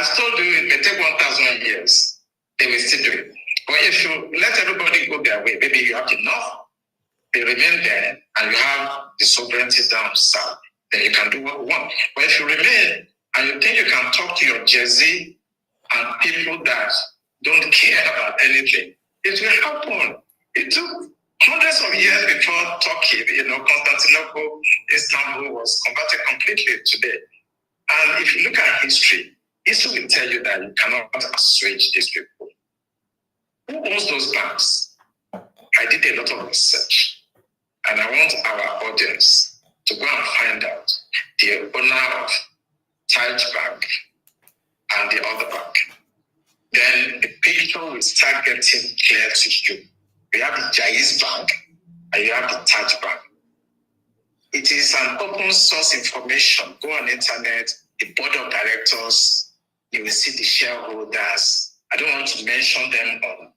has told you it may take 1,000 years. They will still do it. But if you let everybody go their way, maybe you have enough. They remain there, and you have the sovereignty down south. Then you can do what you want. But if you remain and you think you can talk to your Jersey and people that don't care about anything, it will happen. It took hundreds of years before Turkey, Constantinople, Istanbul was converted completely today. And if you look at history will tell you that you cannot assuage these people. Who owns those banks? I did a lot of research, and I want our audience to go and find out the owner of Taj Bank and the other bank. Then the picture will start getting clear to you. You have the Jaiz Bank and you have the Taj Bank. It is an open source information. Go on the internet, the board of directors, you will see the shareholders. I don't want to mention them on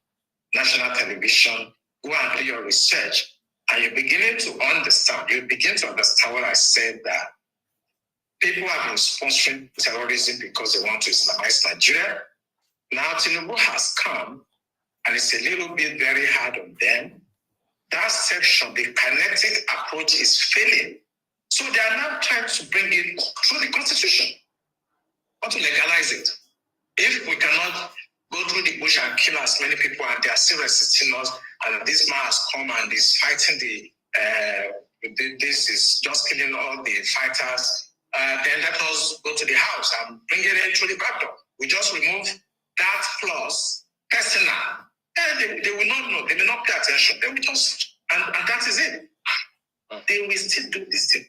national television. Go and do your research. And you're beginning to understand. You begin to understand what I said, that people have been sponsoring terrorism because they want to Islamize Nigeria. Now Tinubu has come, and it's a little bit very hard on them. That section, the kinetic approach is failing. So they are now trying to bring it through the constitution, or to legalize it. If we cannot go through the bush and kill as many people, and they are still resisting us, and this man has come and is fighting this is just killing all the fighters, then let us go to the house and bring it in through the back door. We just remove that clause, personal. They will not know, they will not pay attention. They will just, and that is it. They will still do this thing.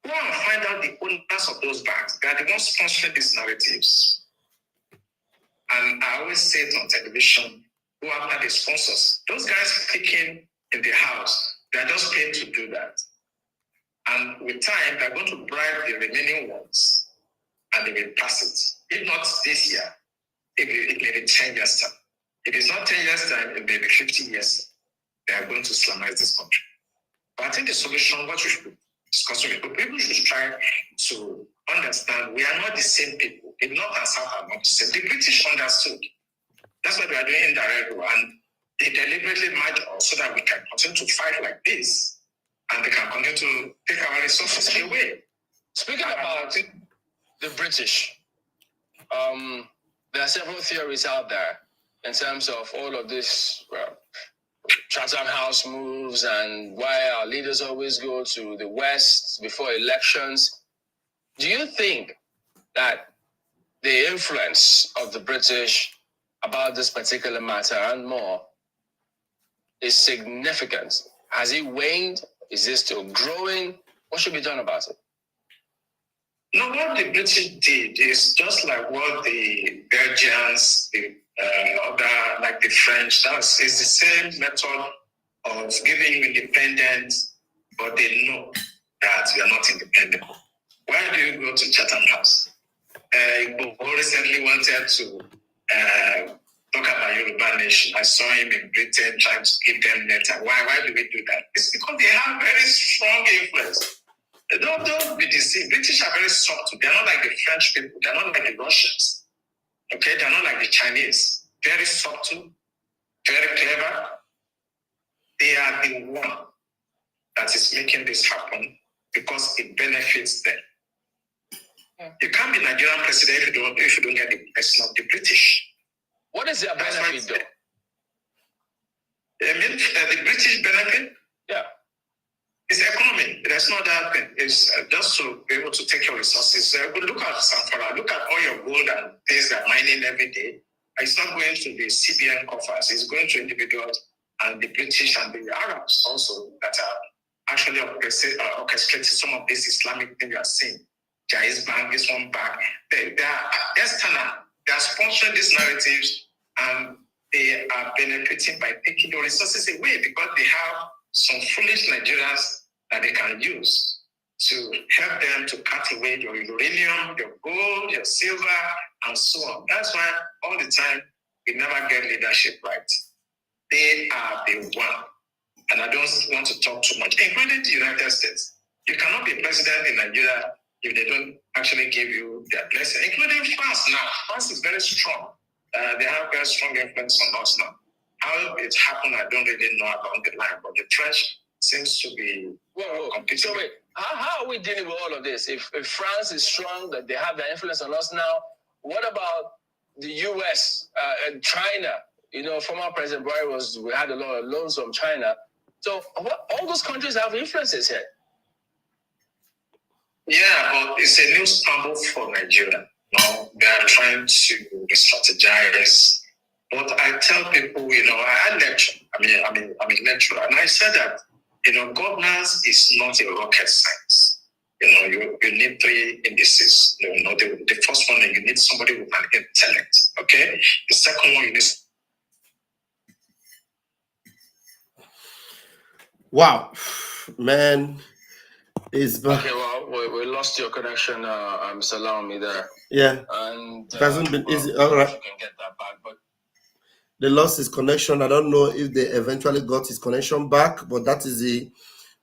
Go and find out the owners of those banks. They are the ones sponsoring these narratives. And I always say it on television, go after the sponsors. Those guys speaking in the house, they are just paid to do that. And with time, they're going to bribe the remaining ones, and they will pass it. If not this year, it may be 10 years time. If it's not 10 years time, it may be 50 years. They are going to Islamize this country. But I think the solution, what we should be discussing with people should try to understand we are not the same people. The North and South are not the same. The British understood. That's what we are doing indirect, and they deliberately merged us so that we can continue to fight like this, and they can continue to take our resources away. Speaking about the British, there are several theories out there in terms of all of this Chatham House moves and why our leaders always go to the West before elections. Do you think that the influence of the British about this particular matter and more is significant? Has it waned? Is it still growing? What should be done about it? No, what the British did is just like what the Belgians, the other, like the French, is the same method of giving you independence, but they know that you are not independent. Why do you go to Chatham House? Ekpa recently wanted to talk about Yoruba nation. I saw him in Britain trying to give them letter. Why do we do that? It's because they have very strong influence. Don't be deceived. British are very soft. They're not like the French people. They're not like the Russians. Okay, they're not like the Chinese. Very subtle, very clever. They are the one that is making this happen because it benefits them. Yeah. You can't be Nigerian president if you don't get the blessing of the British. What is their benefit, though? I mean, the British benefit? Yeah. It's economy. There's no other thing. It's just to be able to take your resources. Look at Sanfara. Look at all your gold and things that are mining every day. It's not going to the CBN coffers. It's going to individuals and the British and the Arabs also that are actually orchestrating some of this Islamic thing you are seeing. Jaiz Bank, this one bank. They are external. They are sponsoring these narratives, and they are benefiting by taking the resources away because they have some foolish Nigerians that they can use to help them to cut away your uranium, your gold, your silver, and so on. That's why all the time we never get leadership right. They are the one. And I don't want to talk too much, including the United States. You cannot be president in Nigeria if they don't actually give you their blessing, including France now. France is very strong. They have very strong influence on us now. How it happened, I don't really know along the line, but the French seems to be competing. So wait, how are we dealing with all of this? If France is strong, that they have their influence on us now, what about the US and China? You know, former President Buhari we had a lot of loans from China. So all those countries have influences here. Yeah, but it's a new scramble for Nigeria. No, they are trying to re-strategize. But I tell people, you know, I lecture. I'm a lecturer, and I said that, you know, governance is not a rocket science. You know, you need three indices. You know, the first one, you need somebody with an intellect. Okay, the second one, you need. Wow, man. Okay, well, we lost your connection, Mr. Laomi there. Yeah. And it hasn't been easy. All right. You can get that back, but they lost his connection. I don't know if they eventually got his connection back, but that is the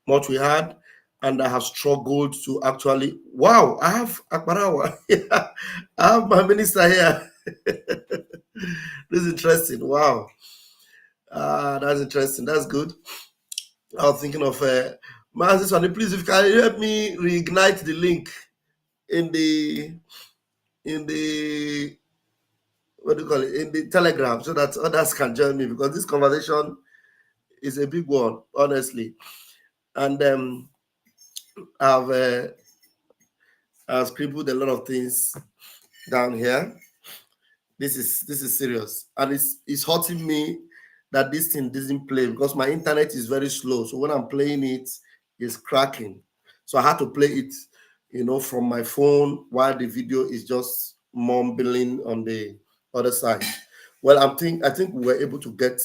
what we had. And I have struggled to actually. Wow, I have Akbarawa. I have my minister here. This is interesting. Wow. That's interesting. That's good. I was thinking of Mansis Sonny, please, if you can help me reignite the link in the what do you call it, in the Telegram, so that others can join me, because this conversation is a big one, honestly. And I've scribbled a lot of things down here. This is serious, and it's hurting me that this thing doesn't play, because my internet is very slow. So when I'm playing it, it's cracking. So I had to play it, you know, from my phone while the video is just mumbling on the other side. Well, I think we were able to get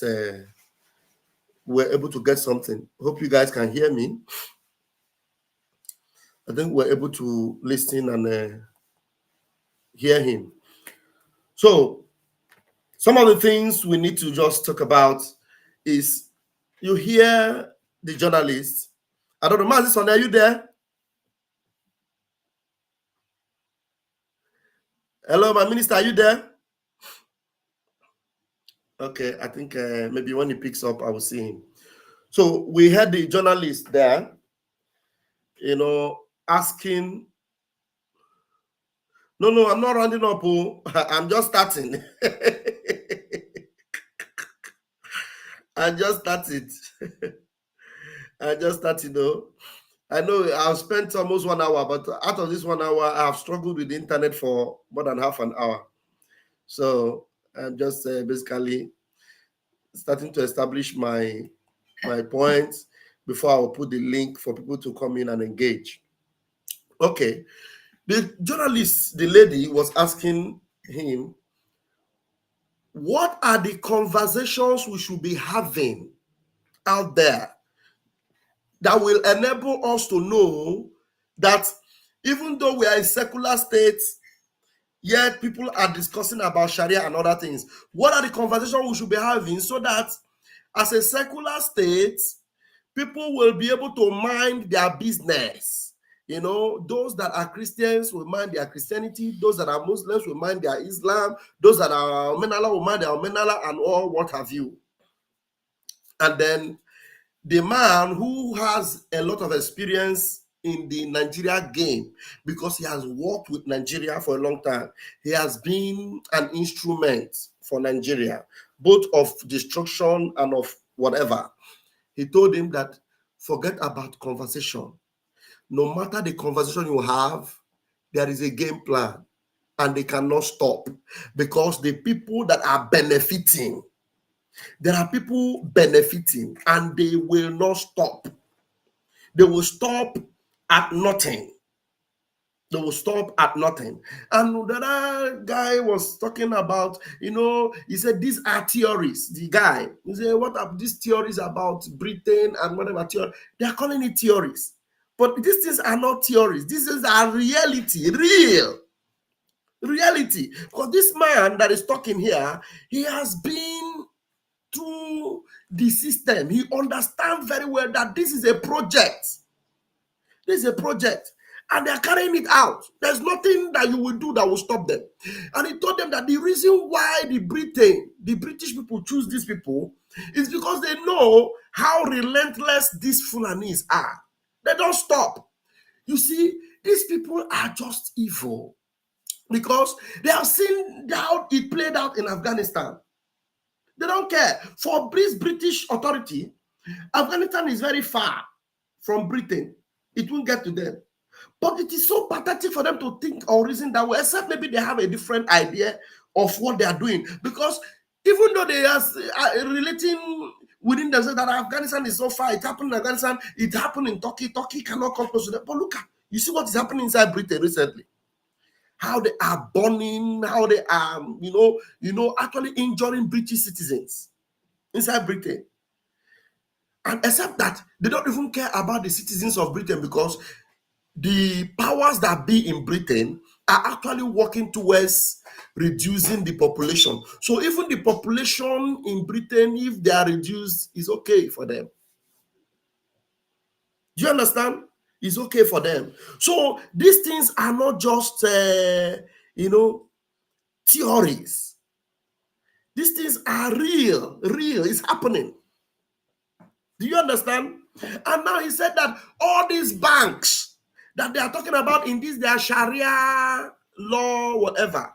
something. Hope you guys can hear me. I think we're able to listen and hear him. So some of the things we need to just talk about is, you hear the journalist. I don't know, Mazison, are you there? Hello, my minister, are you there? Okay, I think maybe when he picks up, I will see him. So we had the journalist there, you know, asking. No, I'm not rounding up. I'm just starting. I just started. Though. I know I've spent almost 1 hour, but out of this 1 hour, I have struggled with the internet for more than half an hour. So I'm just basically starting to establish my points before I will put the link for people to come in and engage. Okay. The journalist, the lady, was asking him, what are the conversations we should be having out there that will enable us to know that even though we are a secular state, yet people are discussing about Sharia and other things? What are the conversations we should be having so that as a secular state, people will be able to mind their business? You know, those that are Christians will mind their Christianity. Those that are Muslims will mind their Islam. Those that are Omenala will mind their Omenala and all what have you. And then the man who has a lot of experience in the Nigeria game, because he has worked with Nigeria for a long time. He has been an instrument for Nigeria, both of destruction and of whatever. He told him that forget about conversation. No matter the conversation you have, there is a game plan and they cannot stop, because the people that are benefiting, there are people benefiting and they will not stop. They will stop at nothing. They will stop at nothing. And the other guy was talking about, you know, he said, these are theories. The guy, he said, what are these theories about Britain and whatever theory? They are calling it theories. But these things are not theories. These things are reality, reality. Because this man that is talking here, he has been through the system. He understands very well that this is a project. This is a project. And they're carrying it out. There's nothing that you will do that will stop them. And he told them that the reason why the British people choose these people is because they know how relentless these Fulanis are. They don't stop. You see, these people are just evil because they have seen how it played out in Afghanistan. They don't care. For British authority, Afghanistan is very far from Britain. It won't get to them. But it is so pathetic for them to think or reason that way, except maybe they have a different idea of what they are doing. Because even though they are relating within themselves that Afghanistan is so far, it happened in Afghanistan, it happened in Turkey, Turkey cannot come close to them. But look at, you see what is happening inside Britain recently. How they are burning, how they are, actually injuring British citizens inside Britain. And except that they don't even care about the citizens of Britain because the powers that be in Britain are actually working towards reducing the population. So even the population in Britain, if they are reduced, is okay for them. Do you understand? It's okay for them. So these things are not just, theories. These things are real. It's happening. Do you understand? And now he said that all these banks that they are talking about in this, their Sharia law, whatever.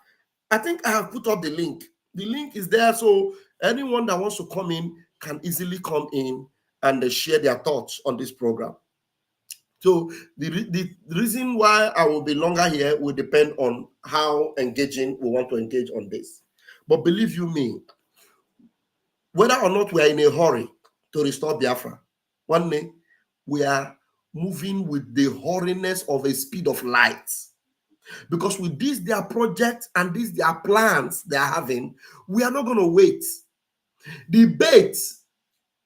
I think I have put up the link. The link is there, so anyone that wants to come in can easily come in and share their thoughts on this program. So the reason why I will be longer here will depend on how engaging we want to engage on this. But believe you me, whether or not we are in a hurry to restore Biafra, one day we are moving with the hurriness of a speed of light. Because with this, their project and this, their plans they are having, we are not going to wait. The bait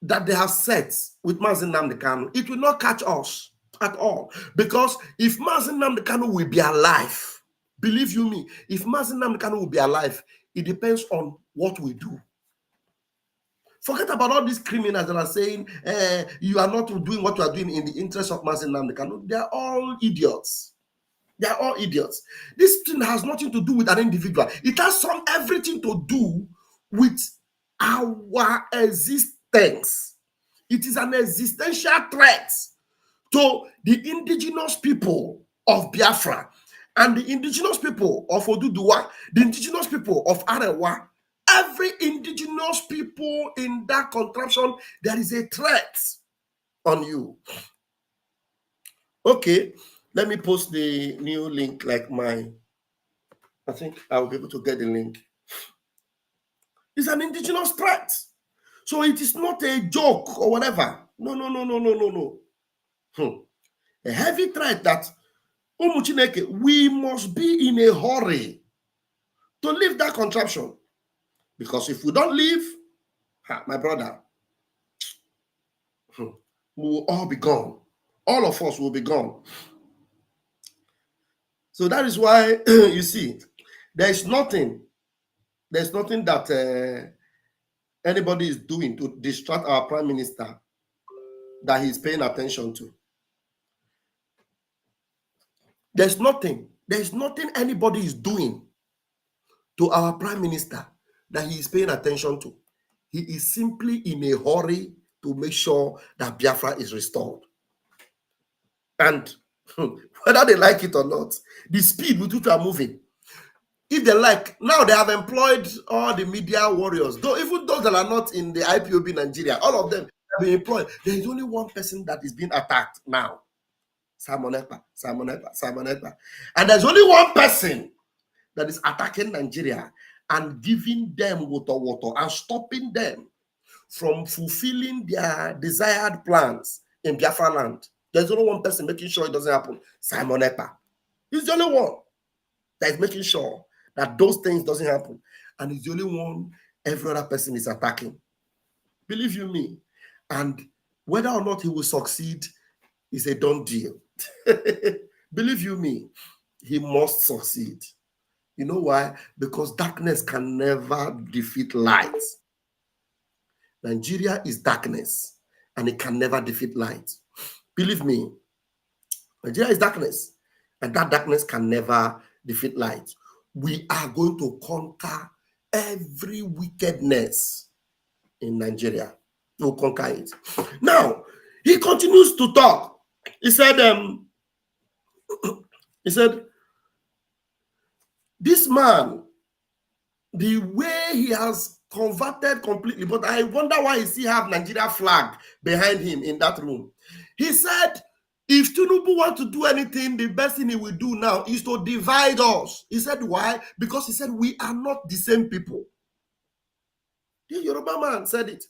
that they have set with Mazi Nnamdi Kanu, it will not catch us at all. Because if Mazi Nnamdi Kanu will be alive, believe you me, if Mazi Nnamdi Kanu will be alive, it depends on what we do. Forget about all these criminals that are saying you are not doing what you are doing in the interest of Mazi Nnamdi Kanu. They are all idiots. They are all idiots. This thing has nothing to do with an individual. It has everything to do with our existence. It is an existential threat to the indigenous people of Biafra and the indigenous people of Oduduwa, the indigenous people of Arewa. Every indigenous people in that contraption, there is a threat on you. Okay, let me post the new link like mine. I think I'll be able to get the link. It's an indigenous threat. So it is not a joke or whatever. No. A heavy threat that we must be in a hurry to leave that contraption. Because if we don't leave, my brother, we will all be gone. All of us will be gone. So that is why, you see, there's nothing that anybody is doing to distract our prime minister that he's paying attention to. There's nothing anybody is doing to our prime minister that he is paying attention to. He is simply in a hurry to make sure that Biafra is restored. And whether they like it or not, the speed with which we are moving, if they like, now they have employed all the media warriors, though even those that are not in the IPOB Nigeria, all of them have been employed. There is only one person that is being attacked now. Simon Ekpa. And there's only one person that is attacking Nigeria and giving them water and stopping them from fulfilling their desired plans in Biafra land. There's only one person making sure it doesn't happen. Simon Ekpa. He's the only one that is making sure that those things doesn't happen. And he's the only one every other person is attacking. Believe you me. And whether or not he will succeed is a done deal. Believe you me, he must succeed. You know why? Because darkness can never defeat light. Nigeria is darkness, and it can never defeat light. Believe me, Nigeria is darkness. And that darkness can never defeat light. We are going to conquer every wickedness in Nigeria. We'll conquer it. Now, he continues to talk. He said, this man, the way he has converted completely, but I wonder why he still have Nigeria flag behind him in that room. He said, if Tinubu want to do anything, the best thing he will do now is to divide us. He said, why? Because he said, we are not the same people. The Yoruba man said it.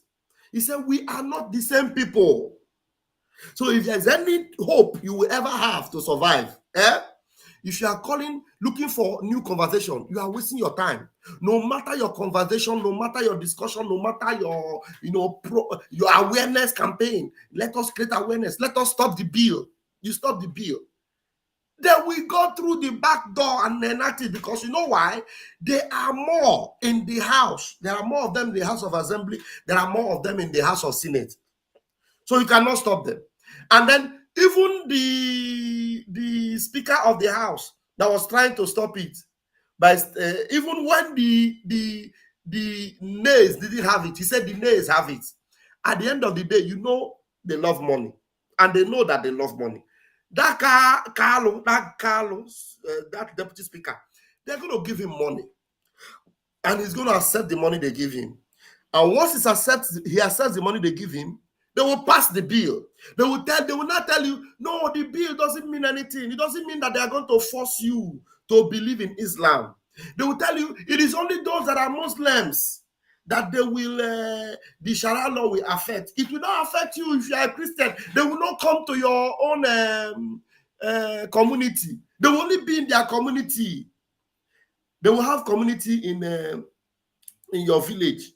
He said, we are not the same people. So if there's any hope you will ever have to survive, if you are looking for new conversation, you are wasting your time. No matter your conversation, no matter your discussion, no matter your, your awareness campaign, let us create awareness. Let us stop the bill. You stop the bill. Then we go through the back door and enact it, because you know why? There are more in the House. There are more of them in the House of Assembly. There are more of them in the House of Senate. So you cannot stop them. And then even the Speaker of the House that was trying to stop it, but even when the nays didn't have it, he said the nays have it. At the end of the day, you know they love money, and they know that they love money. That Carlos, that deputy speaker, they're going to give him money, and he's going to accept the money they give him. And once he accepts the money they give him, they will pass the bill. They will not tell you, no, the bill doesn't mean anything. It doesn't mean that they are going to force you to believe in Islam. They will tell you it is only those that are Muslims that the Sharia law will affect. It will not affect you if you are a Christian. They will not come to your own community. They will only be in their community. They will have community in your village.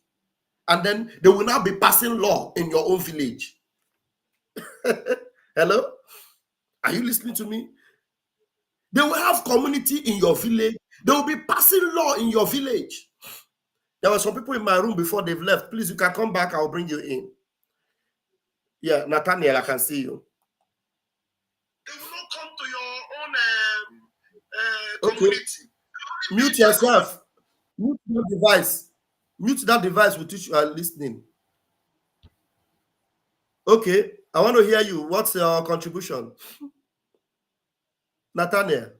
And then they will now be passing law in your own village. Hello? Are you listening to me? They will have community in your village. They will be passing law in your village. There were some people in my room before they've left. Please, you can come back. I'll bring you in. Yeah, Nathaniel, I can see you. They will not come to your own community. Okay. Mute yourself. Mute your device. Mute that device with which you are listening. Okay, I want to hear you. What's your contribution? Nathaniel,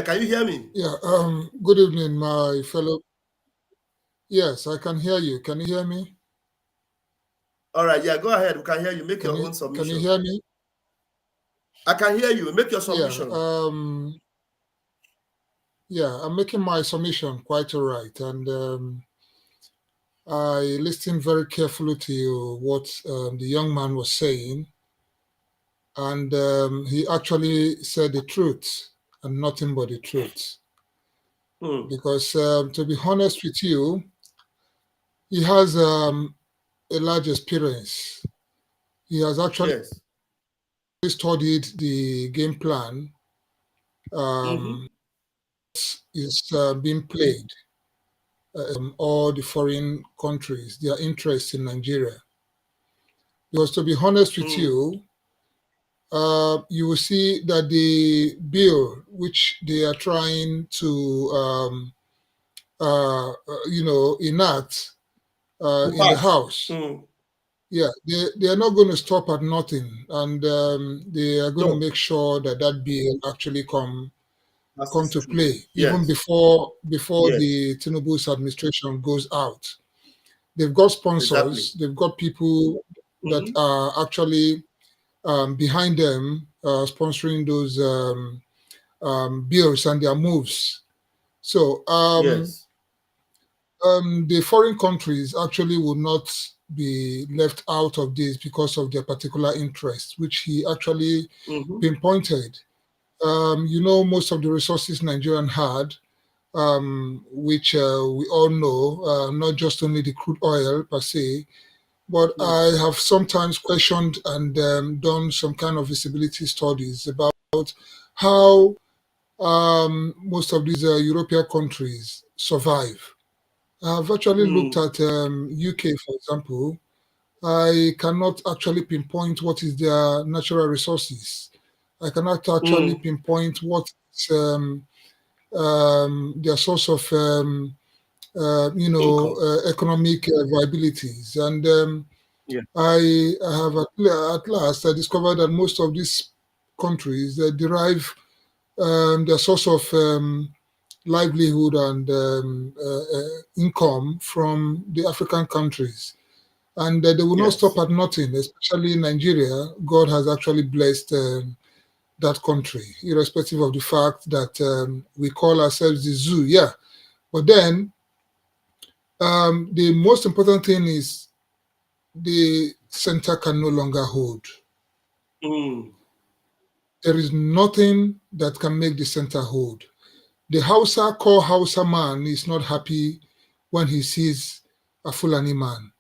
can you hear me? Yeah, good evening, my fellow. Yes, I can hear you. Can you hear me? All right, yeah, go ahead. We can hear you. Make your own submission. Can you hear me? I can hear you. Make your submission. Yeah, I'm making my submission quite all right. And I listened very carefully to what the young man was saying. And he actually said the truth and nothing but the truth. Because to be honest with you, he has a large experience. He has actually studied the game plan is being played all the foreign countries, their interest in Nigeria. Because to be honest with you, you will see that the bill which they are trying to enact in the House, yeah, they are not going to stop at nothing, and they are going to make sure that bill actually come to play even before the Tinubu's administration goes out. They've got sponsors. They've got people that are actually behind them, sponsoring those bills and their moves. So the foreign countries actually will not be left out of this because of their particular interests, which he actually pinpointed. Most of the resources Nigerian had, which we all know, not just only the crude oil per se, but I have sometimes questioned and done some kind of visibility studies about how most of these European countries survive. I've actually looked at UK, for example. I cannot actually pinpoint what is their natural resources. I cannot actually pinpoint what is their source of economic viabilities. And I have at last I discovered that most of these countries derive their source of livelihood and income from the African countries. And they will not stop at nothing, especially Nigeria. God has actually blessed that country, irrespective of the fact that we call ourselves the zoo. Yeah. But then the most important thing is the center can no longer hold. There is nothing that can make the center hold. The Hausa man is not happy when he sees a Fulani man.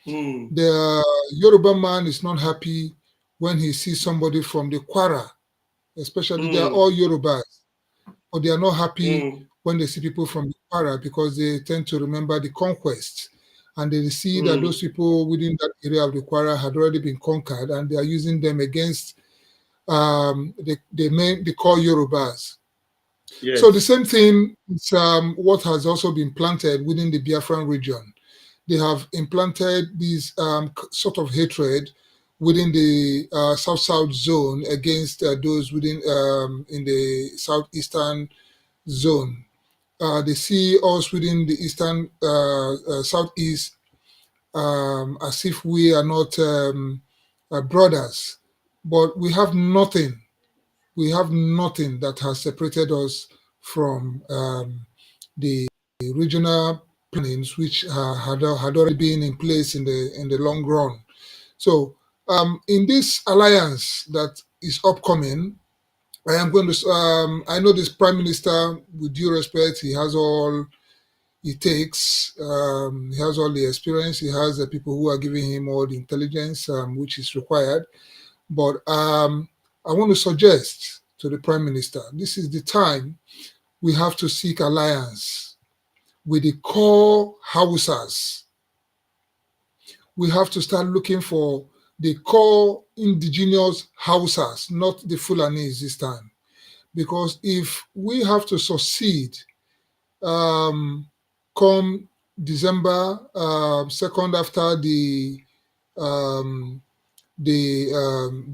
The Yoruba man is not happy when he sees somebody from the Kwara, especially they are all Yorubas, but they are not happy when they see people from the Kwara because they tend to remember the conquest. And they see that those people within that area of the Kwara had already been conquered and they are using them against the core Yorubas. Yes. So the same thing is what has also been planted within the Biafran region. They have implanted this sort of hatred within the South-South zone against those within in the Southeastern zone. They see us within the Eastern Southeast as if we are not brothers, but we have nothing. We have nothing that has separated us from the regional plannings, which had already been in place in the long run. So, in this alliance that is upcoming, I am going to. I know this prime minister, with due respect, he has all it takes. He has all the experience. He has the people who are giving him all the intelligence which is required. But I want to suggest to the prime minister, this is the time we have to seek alliance with the core Hausas. We have to start looking for the core indigenous Hausas, not the Fulanis this time. Because if we have to succeed come December 2nd after the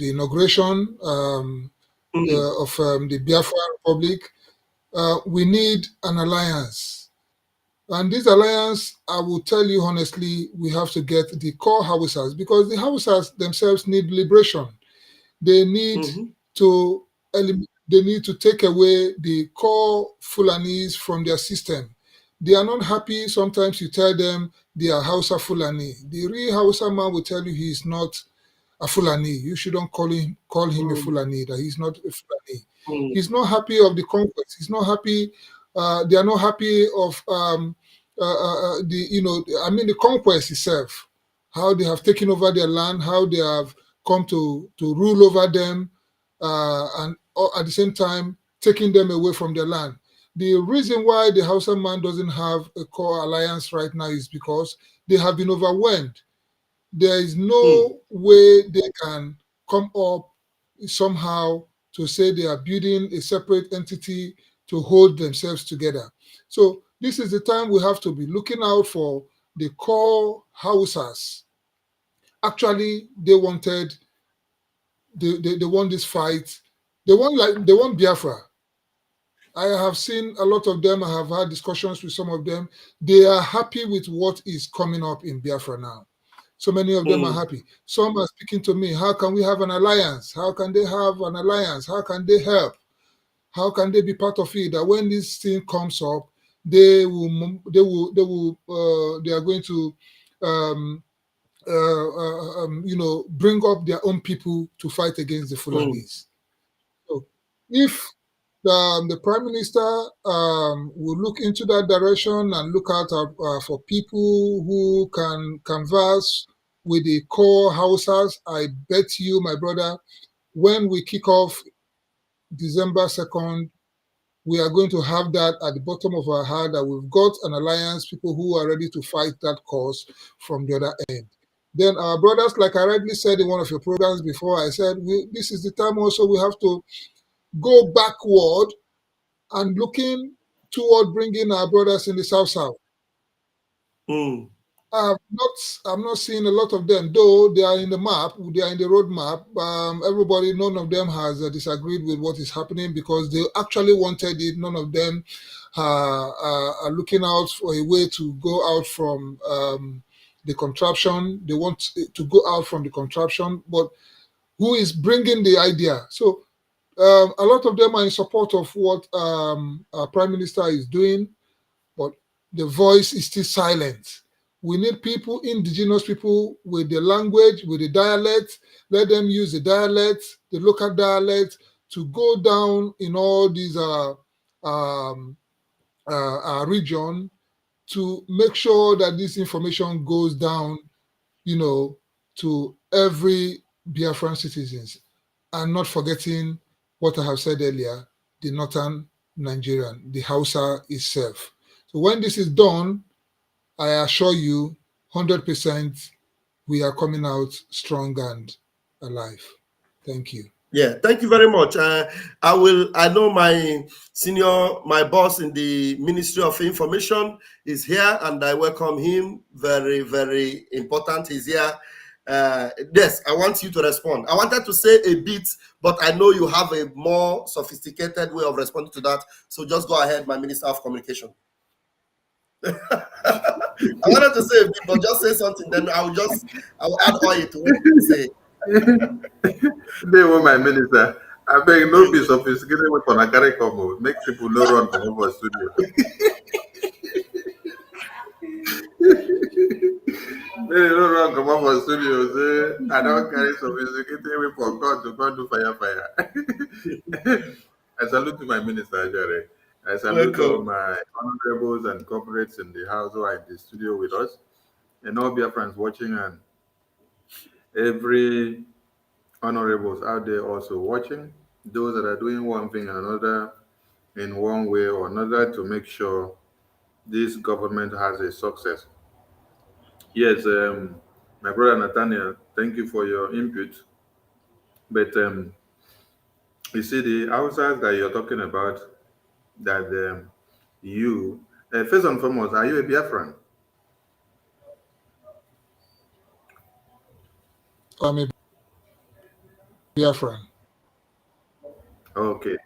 inauguration of the Biafra Republic, we need an alliance. And this alliance, I will tell you honestly, we have to get the core Hausas because the Hausas themselves need liberation. They need to they need to take away the core Fulanis from their system. They are not happy. Sometimes you tell them they are Hausa Fulani. The real Hausa man will tell you he is not a Fulani. You shouldn't call him a Fulani, that he's not a Fulani. He's not happy of the conquest. He's not happy. They are not happy of the conquest itself, how they have taken over their land, how they have come to rule over them, and at the same time taking them away from their land. The reason why the Hausa man doesn't have a core alliance right now is because they have been overwhelmed. There is no way they can come up somehow to say they are building a separate entity to hold themselves together. So this is the time we have to be looking out for the core Hausas. Actually, they want this fight. They want Biafra. I have seen a lot of them. I have had discussions with some of them. They are happy with what is coming up in Biafra now. So many of them are happy. Some are speaking to me. How can we have an alliance? How can they have an alliance? How can they help? How can they be part of it? That when this thing comes up, they are going to bring up their own people to fight against the Fulanis. So if the prime minister will look into that direction and look out for people who can converse with the core Hausas, I bet you, my brother, when we kick off December 2nd, we are going to have that at the bottom of our heart that we've got an alliance, people who are ready to fight that cause from the other end. Then our brothers, like I rightly said in one of your programs before, I said this is the time also we have to go backward and looking toward bringing our brothers in the South. I'm not seeing a lot of them, though they are in the map, they are in the roadmap. Everybody, none of them has disagreed with what is happening because they actually wanted it. None of them are looking out for a way to go out from the contraption. They want to go out from the contraption, but who is bringing the idea? So a lot of them are in support of what our Prime Minister is doing, but the voice is still silent. We need people, indigenous people, with the language, with the dialect. Let them use the dialect, the local dialect, to go down in all these region to make sure that this information goes down, to every Biafran citizens, and not forgetting what I have said earlier, the northern Nigerian, the Hausa itself. So when this is done, I assure you, 100%, we are coming out strong and alive. Thank you. Yeah, thank you very much. I know my boss in the Ministry of Information is here, and I welcome him. Very, very important. He's here. Yes, I want you to respond. I wanted to say a bit, but I know you have a more sophisticated way of responding to that. So just go ahead, my Minister of Communication. I wanted to say a bit, but just say something. Then I will add oil to what you say. They were my minister. I beg no be sophisticated weapon I carry come. Make people no run from over studio. They no run come over studio. Say I don't carry sophisticated weapon. God to God do fire. I salute to my minister, Jerry. I salute all my honorables and corporates in the house who are in the studio with us, and all Biafrans watching, and every honorables out there also watching, those that are doing one thing and another in one way or another to make sure this government has a success. Yes, my brother Nathaniel, thank you for your input. But you see, the outsiders that you're talking about, that you, first and foremost, are you a Biafran? I'm a Biafran. Okay.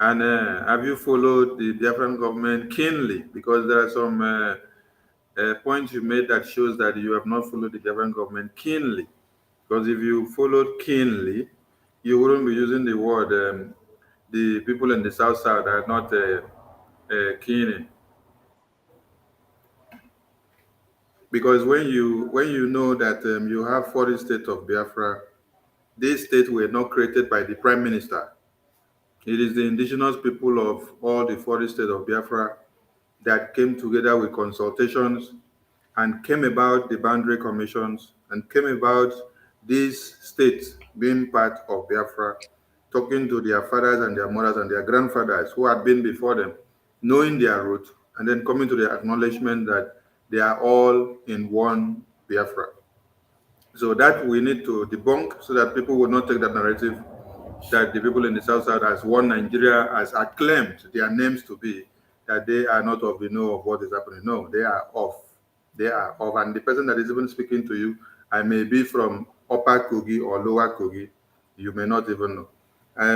And have you followed the Biafran government keenly? Because there are some points you made that shows that you have not followed the Biafran government keenly. Because if you followed keenly, you wouldn't be using the word the people in the South are not keen in. Because when you know that you have 40 states of Biafra, these states were not created by the Prime Minister. It is the indigenous people of all the 40 states of Biafra that came together with consultations and came about the boundary commissions and came about these states being part of Biafra, talking to their fathers and their mothers and their grandfathers who had been before them, knowing their root, and then coming to the acknowledgement that they are all in one Biafra. So that we need to debunk so that people will not take that narrative that the people in the South Side as one Nigeria has acclaimed their names to be, that they are not of the know of what is happening. No, they are off. They are off. And the person that is even speaking to you, I may be from Upper Kogi or Lower Kogi. You may not even know.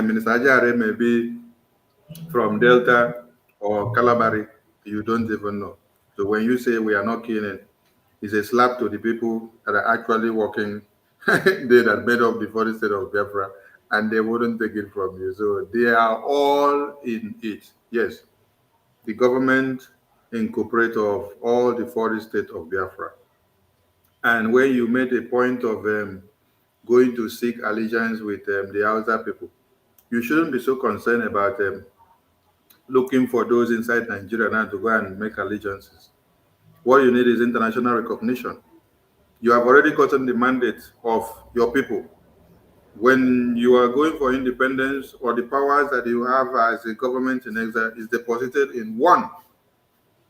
Minister Ajare may be from Delta or Calabari. You don't even know. So when you say we are not killing, it's a slap to the people that are actually working they that made up the 40 state of Biafra, and they wouldn't take it from you. So they are all in it. Yes, the government incorporate of all the 40 states of Biafra. And when you made a point of going to seek allegiance with the Hausa people, you shouldn't be so concerned about looking for those inside Nigeria now to go and make allegiances. What you need is international recognition. You have already gotten the mandate of your people. When you are going for independence, or the powers that you have as a government in exile is deposited in one,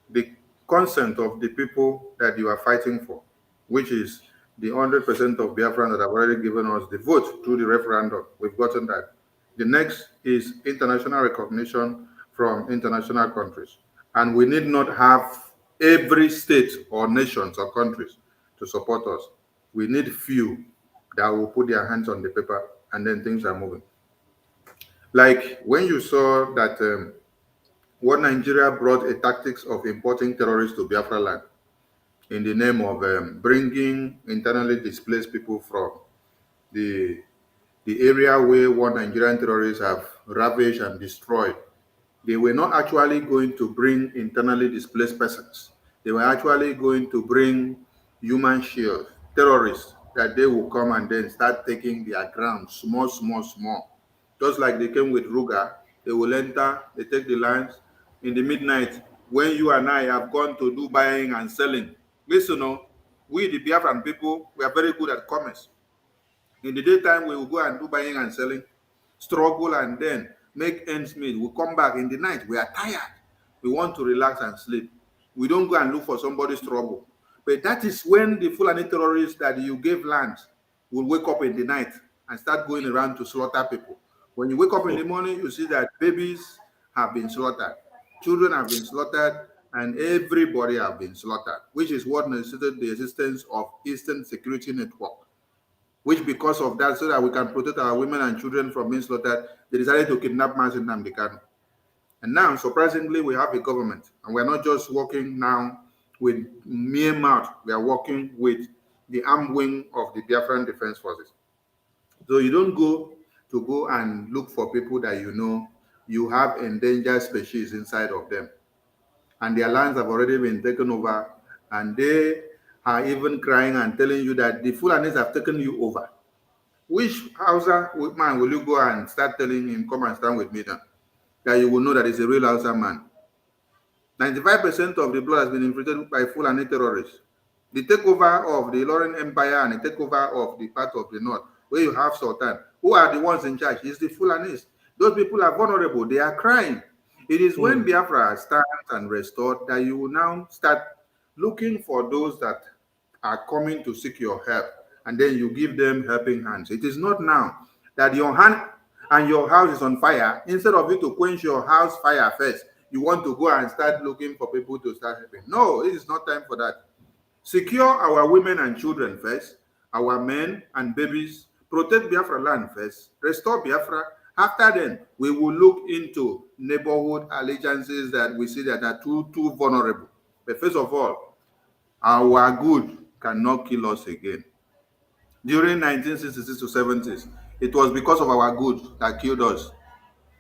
the consent of the people that you are fighting for, which is the 100% of Biafran that have already given us the vote through the referendum. We've gotten that. The next is international recognition from international countries. And we need not have every state or nations or countries to support us. We need few that will put their hands on the paper, and then things are moving. Like when you saw that what Nigeria brought a tactics of importing terrorists to Biafra land in the name of bringing internally displaced people from the area where one Nigerian terrorists have ravaged and destroyed. They were not actually going to bring internally displaced persons. They were actually going to bring human shields, terrorists, that they will come and then start taking their ground small, small, small. Just like they came with Ruga, they will enter, they take the lands. In the midnight, when you and I have gone to do buying and selling, listen, we the Biafran people, we are very good at commerce. In the daytime, we will go and do buying and selling, struggle and then make ends meet. We come back in the night, we are tired. We want to relax and sleep. We don't go and look for somebody's trouble. But that is when the Fulani terrorists that you gave land will wake up in the night and start going around to slaughter people. When you wake up in the morning, you see that babies have been slaughtered, children have been slaughtered, and everybody have been slaughtered, which is what necessitated the existence of Eastern Security Network, which because of that, so that we can protect our women and children from being slaughtered, they decided to kidnap Mazi Nnamdi Kanu. And now, surprisingly, we have a government, and we're not just working now with mere mouth, we are working with the armed wing of the Biafran Defense Forces. So you don't go and look for people that you know you have endangered species inside of them. And their lands have already been taken over, and they are even crying and telling you that the Fulanis have taken you over. Which Hausa man will you go and start telling him, come and stand with me now? That you will know that it's a real Hausa man. 95% of the blood has been infiltrated by Fulani terrorists. The takeover of the Lauren Empire and the takeover of the part of the north, where you have Sultan, who are the ones in charge? It's the Fulanis. Those people are vulnerable. They are crying. It is when Biafra stands and restored that you will now start looking for those that are coming to seek your help, and then you give them helping hands. It is not now that your hand and your house is on fire. Instead of you to quench your house fire first, you want to go and start looking for people to start helping. No, it is not time for that. Secure our women and children first, our men and babies, protect Biafra land first, restore Biafra. After then, we will look into neighborhood allegiances that we see that are too vulnerable. But first of all, our good cannot kill us again. During 1966 to 70s, it was because of our good that killed us.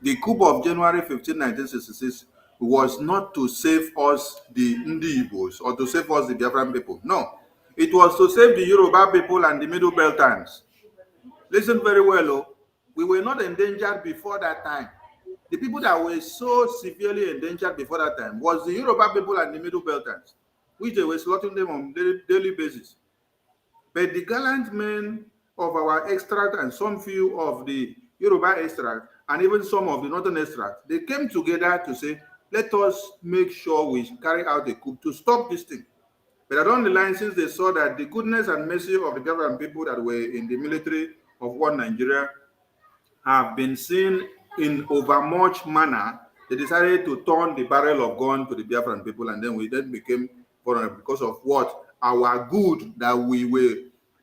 The coup of January 15, 1966 was not to save us, the Ndi Igbos, or to save us, the Biafran people. No. It was to save the Yoruba people and the Middle Beltans. Listen very well, we were not endangered before that time. The people that were so severely endangered before that time was the Yoruba people and the Middle Beltans, which they were slaughtering them on daily basis. But the gallant men of our extract and some few of the Yoruba extract and even some of the Northern extract, they came together to say, let us make sure we carry out a coup to stop this thing. But along the line, since they saw that the goodness and mercy of the Biafran people that were in the military of one Nigeria have been seen in overmuch manner, they decided to turn the barrel of gun to the Biafran people, and then we then became vulnerable because of what? Our good that we were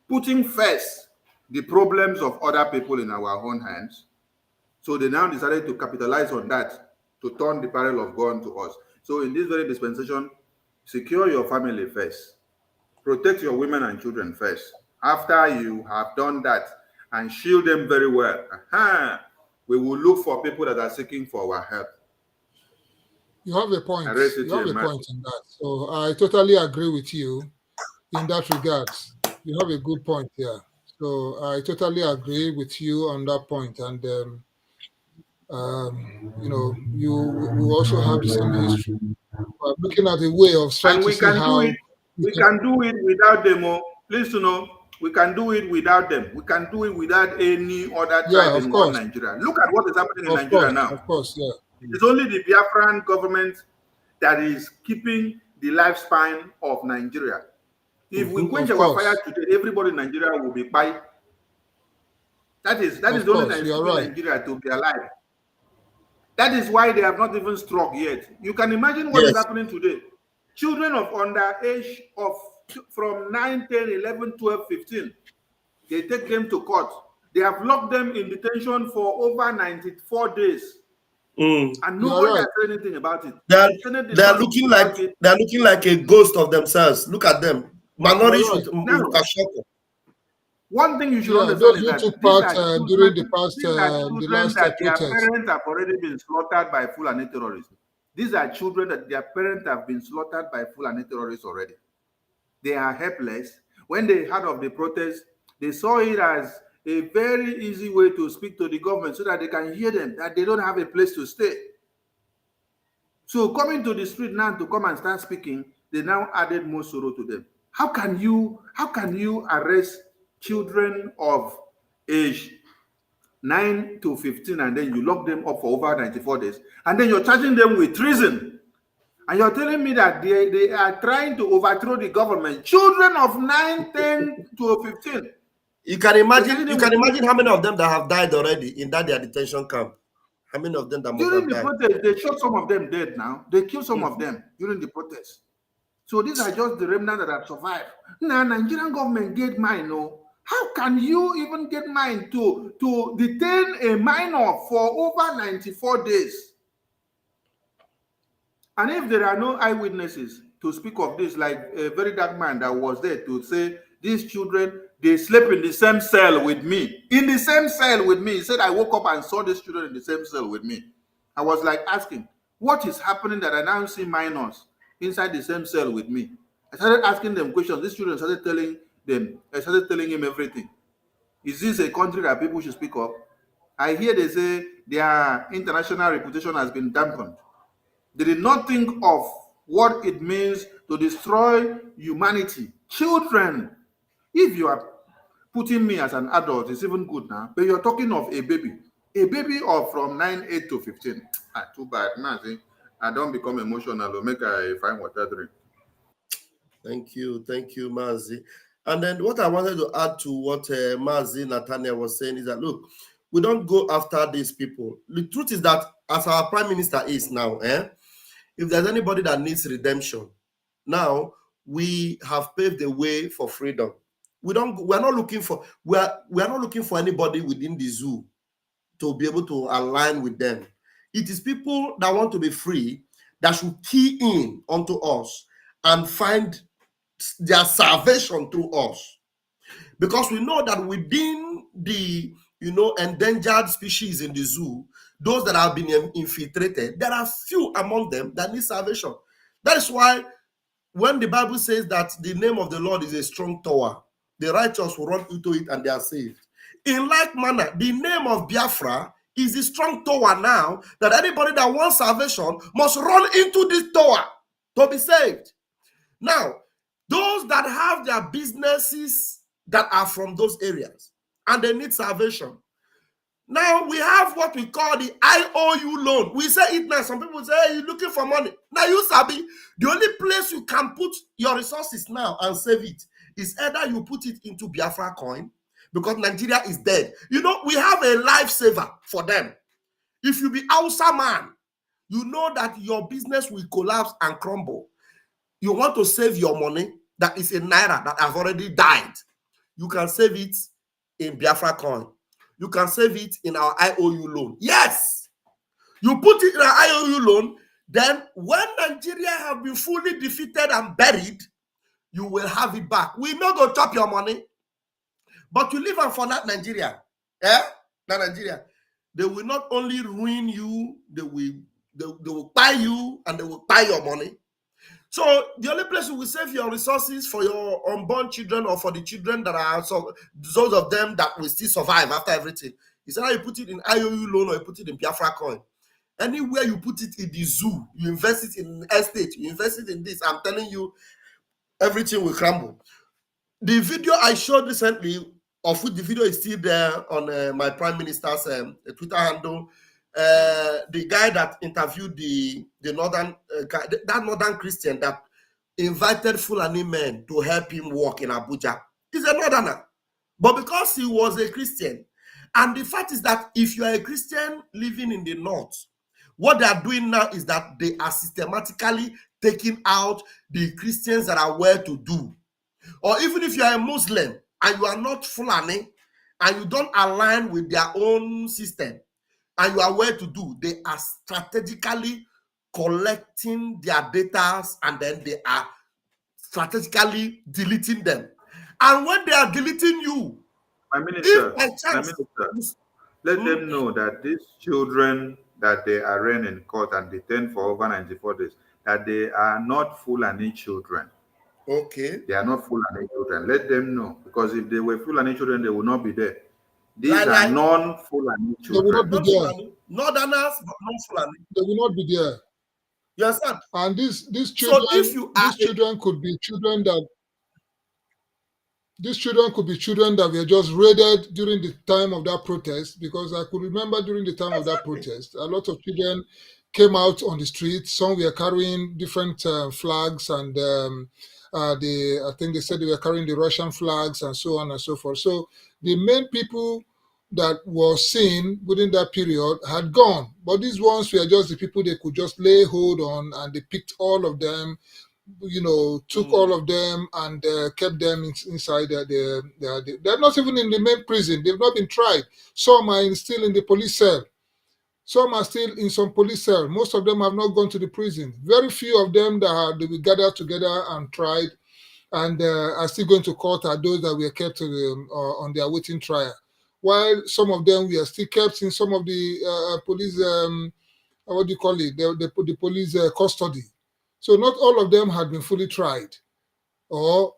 putting first the problems of other people in our own hands. So they now decided to capitalize on that to turn the barrel of gun to us. So in this very dispensation, secure your family first. Protect your women and children first. After you have done that and shield them very well, we will look for people that are seeking for our help. You have a point. You have a point in that. So I totally agree with you in that regard. You have a good point here. So I totally agree with you on that point. And, we also have the same history. But looking at the way of trying to see how... We can do it without them. Please, we can do it without them. We can do it without any other tribe in one Nigeria. Look at what is happening in Nigeria now. Of course, yeah. It's only the Biafran government that is keeping the lifespan of Nigeria. If we quench our fire today, everybody in Nigeria will be by. That is the only Nigeria to be alive. That is why they have not even struck yet. You can imagine what is happening today. Children of under age of from 9, 10, 11, 12, 15, they take them to court. They have locked them in detention for over 94 days. And nobody has said anything about it. They're looking like a ghost of themselves. Look at them. Malnourished with kwashiorkor. One thing you should understand is that took part during the last that their protest. parents have already been slaughtered by Fulani terrorists. These are children that their parents have been slaughtered by Fulani terrorists already. They are helpless. When they heard of the protest, they saw it as a very easy way to speak to the government so that they can hear them, that they don't have a place to stay. So coming to the street now to come and start speaking, they now added more sorrow to them. How can you arrest children of age 9 to 15 and then you lock them up for over 94 days and then you're charging them with treason and you're telling me that they are trying to overthrow the government? Children of 9, 10 to 15. You can imagine how many of them that have died already in that their detention camp. How many of them that during the protest, they shot some of them dead now. They killed some of them during the protest. So these are just the remnants that have survived. Now, Nigerian government get mine, no. How can you even get mine to detain a minor for over 94 days? And if there are no eyewitnesses to speak of this, like a very dark man that was there to say, these children, they slept in the same cell with me. In the same cell with me. He said, I woke up and saw these children in the same cell with me. I was like asking, what is happening that I now see minors inside the same cell with me? I started asking them questions. These children started telling him everything. Is this a country that people should speak of? I hear they say their international reputation has been dampened. They did not think of what it means to destroy humanity. Children, if you are putting me as an adult, it's even good now, but you're talking of a baby of from 9, 8 to 15. Too bad. I don't become emotional or make I find water drink. Thank you, Mazi. And then what I wanted to add to what Mazi Nathaniel was saying is that, look, we don't go after these people. The truth is that as our prime minister is now, if there's anybody that needs redemption, now we have paved the way for freedom. We are not looking for anybody within the zoo to be able to align with them. It is people that want to be free that should key in onto us and find their salvation through us. Because we know that within the endangered species in the zoo, those that have been infiltrated, there are few among them that need salvation. That is why when the Bible says that the name of the Lord is a strong tower, the righteous will run into it and they are saved. In like manner, the name of Biafra is the strong tower now that anybody that wants salvation must run into this tower to be saved. Now, those that have their businesses that are from those areas and they need salvation. Now we have what we call the IOU loan. We say it now. Some people say, hey, you're looking for money. Now you sabi, the only place you can put your resources now and save it is either you put it into Biafra coin, because Nigeria is dead. We have a lifesaver for them. If you be Hausa man, you know that your business will collapse and crumble. You want to save your money that is in Naira that have already died. You can save it in Biafra coin. You can save it in our IOU loan. Yes, you put it in our IOU loan. Then when Nigeria have been fully defeated and buried, you will have it back. We not go chop your money, but you live on for that Nigeria. Not Nigeria. They will not only ruin you, they will buy you and they will buy your money. So the only place you will save your resources for your unborn children or for the children that are those of them that will still survive after everything is either you put it in IOU loan or you put it in Biafra coin. Anywhere you put it in the zoo, you invest it in estate, you invest it in this, I'm telling you, everything will crumble. The video I showed recently, of which the video is still there on my Prime Minister's Twitter handle, the guy that interviewed the northern that northern Christian that invited Fulani men to help him work in Abuja. He's a northerner. But because he was a Christian, and the fact is that if you are a Christian living in the north, what they are doing now is that they are systematically taking out the Christians that are well-to-do. Or even if you are a Muslim and you are not Fulani and you don't align with their own system and you are well-to-do, they are strategically collecting their data and then they are strategically deleting them. And when they are deleting you, My minister, if by chance, let them know that these children that they arraign in court and detained for over 94 days, that they are not Fulani children. okay, They are not Fulani children. Let them know, because if they were Fulani children, they would not be there. These are non-Fulani They will not children. be there. Northerners, but not Fulani. They will not be there. You understand? And these children, So if you are could be children that these children could be children that were just raided during the time of that protest, because I could remember during the time of that protest, a lot of children came out on the streets. Some were carrying different flags, and I think they said they were carrying the Russian flags and so on and so forth. So the main people that were seen within that period had gone, but these ones were just the people they could just lay hold on, and they picked all of them, took all of them and kept them inside. They're not even in the main prison. They've not been tried. Some are still in the police cell. Some are still in some police cell. Most of them have not gone to the prison. Very few of them they will gather together and tried and are still going to court are those that were kept on their waiting trial. While some of them were still kept in some of the police, what do you call it, the police custody. So not all of them had been fully tried or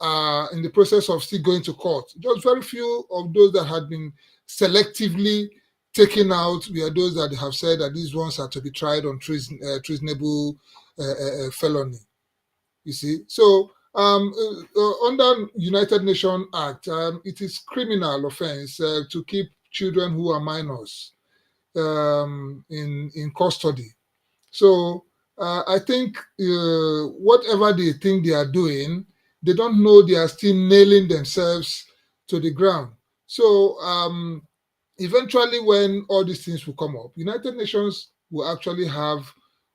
in the process of still going to court. Just very few of those that had been selectively taken out were those that have said that these ones are to be tried on treasonable felony. You see, so under United Nations Act, it is criminal offense to keep children who are minors in custody. So I think whatever they think they are doing, they don't know they are still nailing themselves to the ground. So eventually, when all these things will come up, United Nations will actually have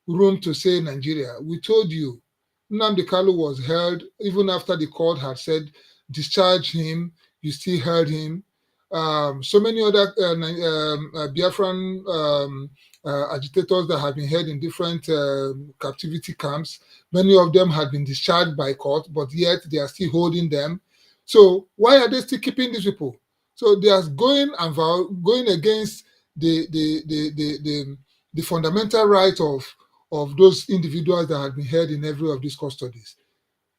room to say, Nigeria, we told you. Nnamdi Kanu was held even after the court had said discharge him. You still held him. So many other Biafran agitators that have been held in different captivity camps. Many of them had been discharged by court, but yet they are still holding them. So why are they still keeping these people? So they are going against the fundamental right of those individuals that have been held in every of these custodies.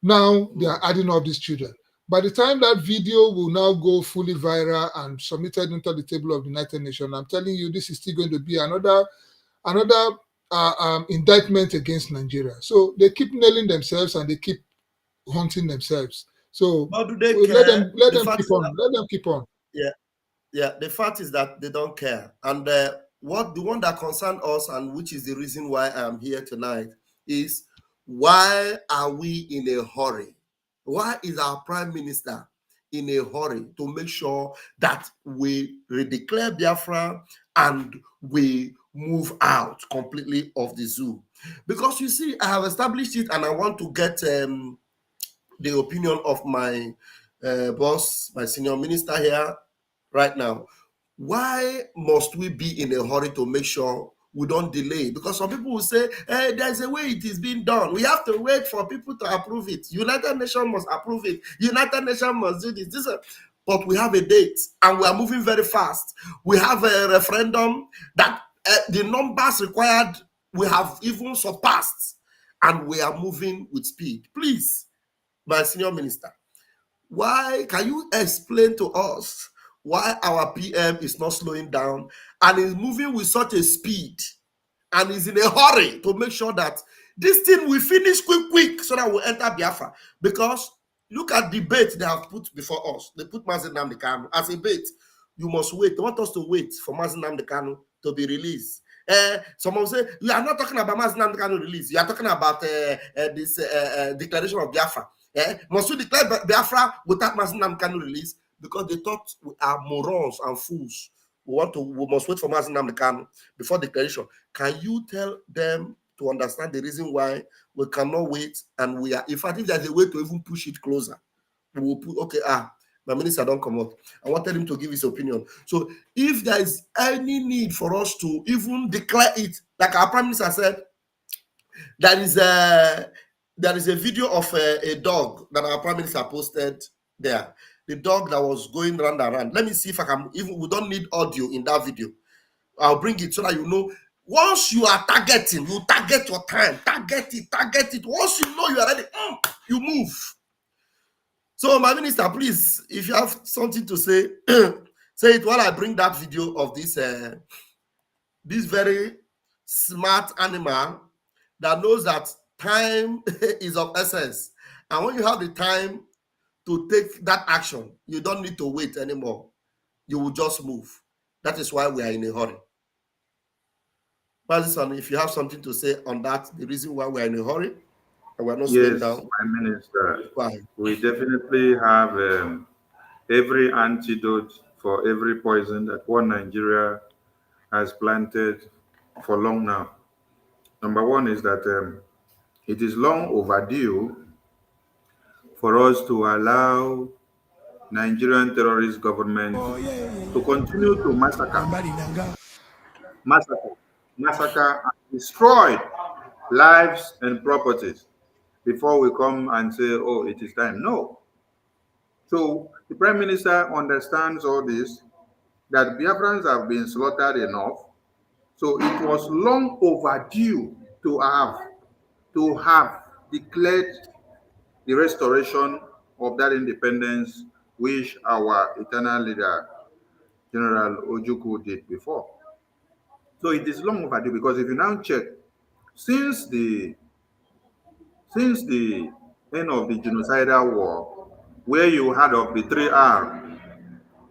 Now they are adding up these children. By the time that video will now go fully viral and submitted into the table of the United Nations, I'm telling you, this is still going to be another indictment against Nigeria. So they keep nailing themselves and they keep haunting themselves. So how do they let care? them keep on. Let them keep on. Yeah. The fact is that they don't care. And the one that concerns us, and which is the reason why I'm here tonight, is why are we in a hurry? Why is our prime minister in a hurry to make sure that we redeclare Biafra and we move out completely of the zoo? Because you see, I have established it and I want to get the opinion of my boss, my senior minister here right now. Why must we be in a hurry to make sure we don't delay? Because some people will say, hey, there's a way it is being done. We have to wait for people to approve it. United Nations must approve it. United Nations must do this. But we have a date and we are moving very fast. We have a referendum that the numbers required, we have even surpassed, and we are moving with speed. Please, my senior minister, why can you explain to us why our PM is not slowing down and is moving with such a speed and is in a hurry to make sure that this thing will finish quick so that we'll enter Biafra? Because look at the bait they have put before us. They put Mazi Nnamdi Kanu as a bait. You must wait. They want us to wait for Mazi Nnamdi Kanu to be released. Someone say, you are not talking about Mazi Nnamdi Kanu release. You are talking about this declaration of Biafra. Must we declare Biafra without Mazi Nnamdi Kanu release? Because they thought we are morons and fools. We must wait for Mazi Nnamdi Kanu before declaration. Can you tell them to understand the reason why we cannot wait? And we are, if I think there's a way to even push it closer, we will put, okay, my minister don't come up. I wanted him to give his opinion. So if there is any need for us to even declare it, like our prime minister said, there is a video of a dog that our prime minister posted there. The dog that was going round and round. Let me see if I can, even we don't need audio in that video. I'll bring it so that you know. Once you are targeting, you target your time, target it. Once you know you are ready, you move. So, my minister, please, if you have something to say, say it while I bring that video of this this very smart animal that knows that time is of essence. And when you have the time to take that action, you don't need to wait anymore. You will just move. That is why we are in a hurry. Pastor, if you have something to say on that, the reason why we are in a hurry, and we're not slowing down. Yes, my minister, we definitely have every antidote for every poison that one Nigeria has planted for long now. Number one is that it is long overdue for us to allow Nigerian terrorist government to continue to massacre and destroy lives and properties before we come and say, oh, it is time. No. So the Prime Minister understands all this, that Biafrans have been slaughtered enough. So it was long overdue to have declared the restoration of that independence which our eternal leader, General Ojukwu, did before. So it is long overdue, because if you now check, since the end of the genocidal war, where you had of the 3R,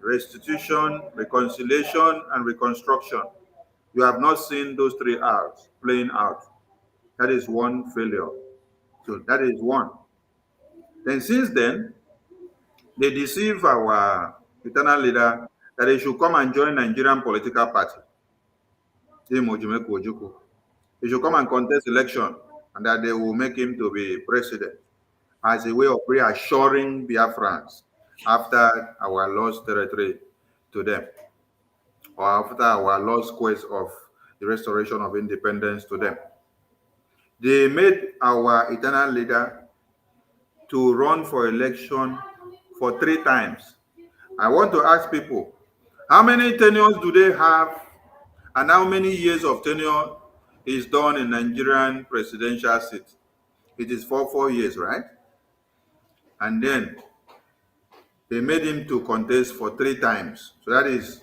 restitution, reconciliation, and reconstruction, you have not seen those 3Rs playing out. That is one failure. So that is one. Then since then, they deceive our eternal leader that he should come and join Nigerian political party. He should come and contest election, and that they will make him to be president as a way of reassuring Biafrans after our lost territory to them, or after our lost quest of the restoration of independence to them. They made our eternal leader to run for election for 3 times. I want to ask people, how many tenures do they have, and how many years of tenure is done in Nigerian presidential seat? It is 4 years, right? And then they made him to contest for 3 times. So that is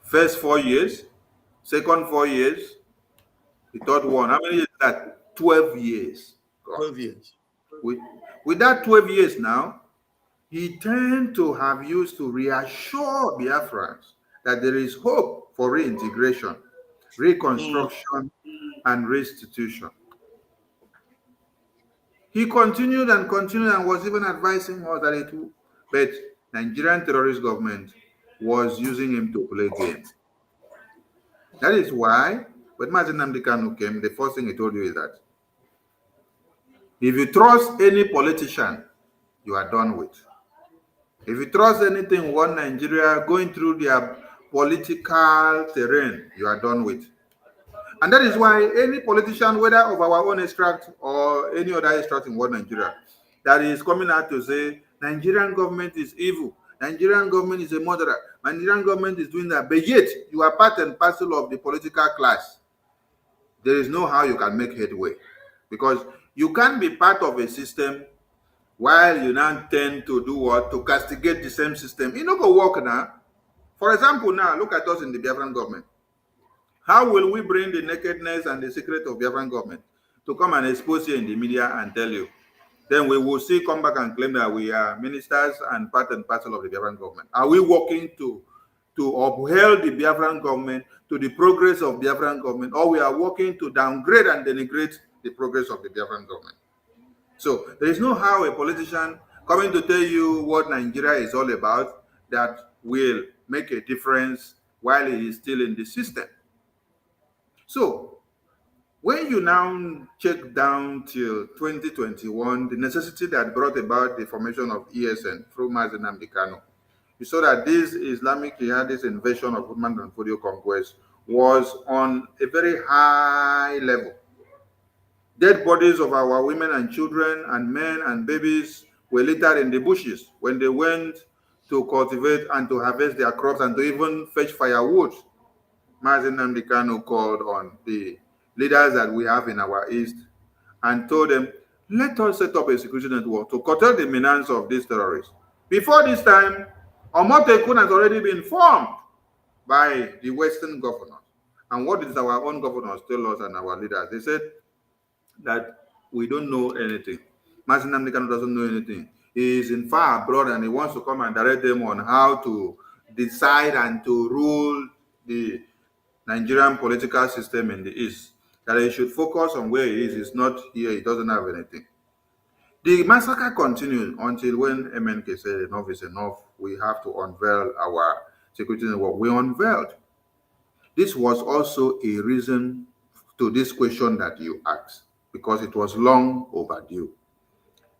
first 4 years, second 4 years, the third one. How many years is that? 12 years. God. 12 years. With that 12 years now, he turned to have used to reassure Biafrans that there is hope for reintegration, reconstruction, and restitution. He continued and was even advising us that it would, but Nigerian terrorist government was using him to play games. That is why when Mazi Nnamdi Kanu came, the first thing he told you is that if you trust any politician, you are done with. If you trust anything, one Nigeria going through their political terrain, you are done with. And that is why any politician, whether of our own extract or any other extract in one Nigeria, that is coming out to say Nigerian government is evil, Nigerian government is a murderer, Nigerian government is doing that, but yet you are part and parcel of the political class, there is no how you can make headway, because you can't be part of a system while you now tend to do what? To castigate the same system. It not go work now. For example, now look at us in the Biafran government. How will we bring the nakedness and the secret of Biafran government to come and expose you in the media and tell you? Then we will still come back and claim that we are ministers and part and parcel of the Biafran government. Are we working to to uphold the Biafran government, to the progress of Biafran government, or we are working to downgrade and denigrate the progress of the Biafran government. So there is no how a politician coming to tell you what Nigeria is all about that will make a difference while he is still in the system. So when you now check down till 2021, the necessity that brought about the formation of ESN through Mazi Nnamdi Kanu, you saw that this Islamic jihadist invasion of Woodman and Fodio conquest was on a very high level. Dead bodies of our women and children and men and babies were littered in the bushes when they went to cultivate and to harvest their crops and to even fetch firewood. Mazi Nnamdi Kanu called on the leaders that we have in our east and told them, let us set up a security network to curtail the menace of these terrorists. Before this time, Omotekun has already been formed by the Western governors. And what did our own governors tell us and our leaders? They said that we don't know anything. Mazi Nnamdi Kanu doesn't know anything. He is in far abroad and he wants to come and direct them on how to decide and to rule the Nigerian political system in the East. That he should focus on where he is. He's not here. He doesn't have anything. The massacre continued until when MNK said enough is enough. We have to unveil our security network. We unveiled. This was also a reason to this question that you asked, because it was long overdue.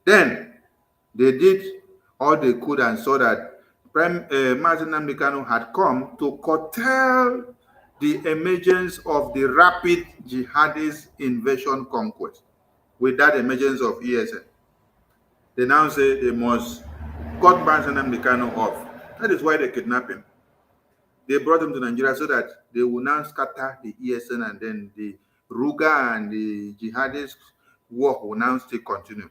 Then they did all they could and saw that Mazi Nnamdi Kanu had come to curtail the emergence of the rapid jihadist invasion conquest with that emergence of ESN. They now say they must cut Mazi Nnamdi Kanu off. That is why they kidnapped him. They brought him to Nigeria so that they will now scatter the ESN and then the Ruga and the jihadist war will now still continue.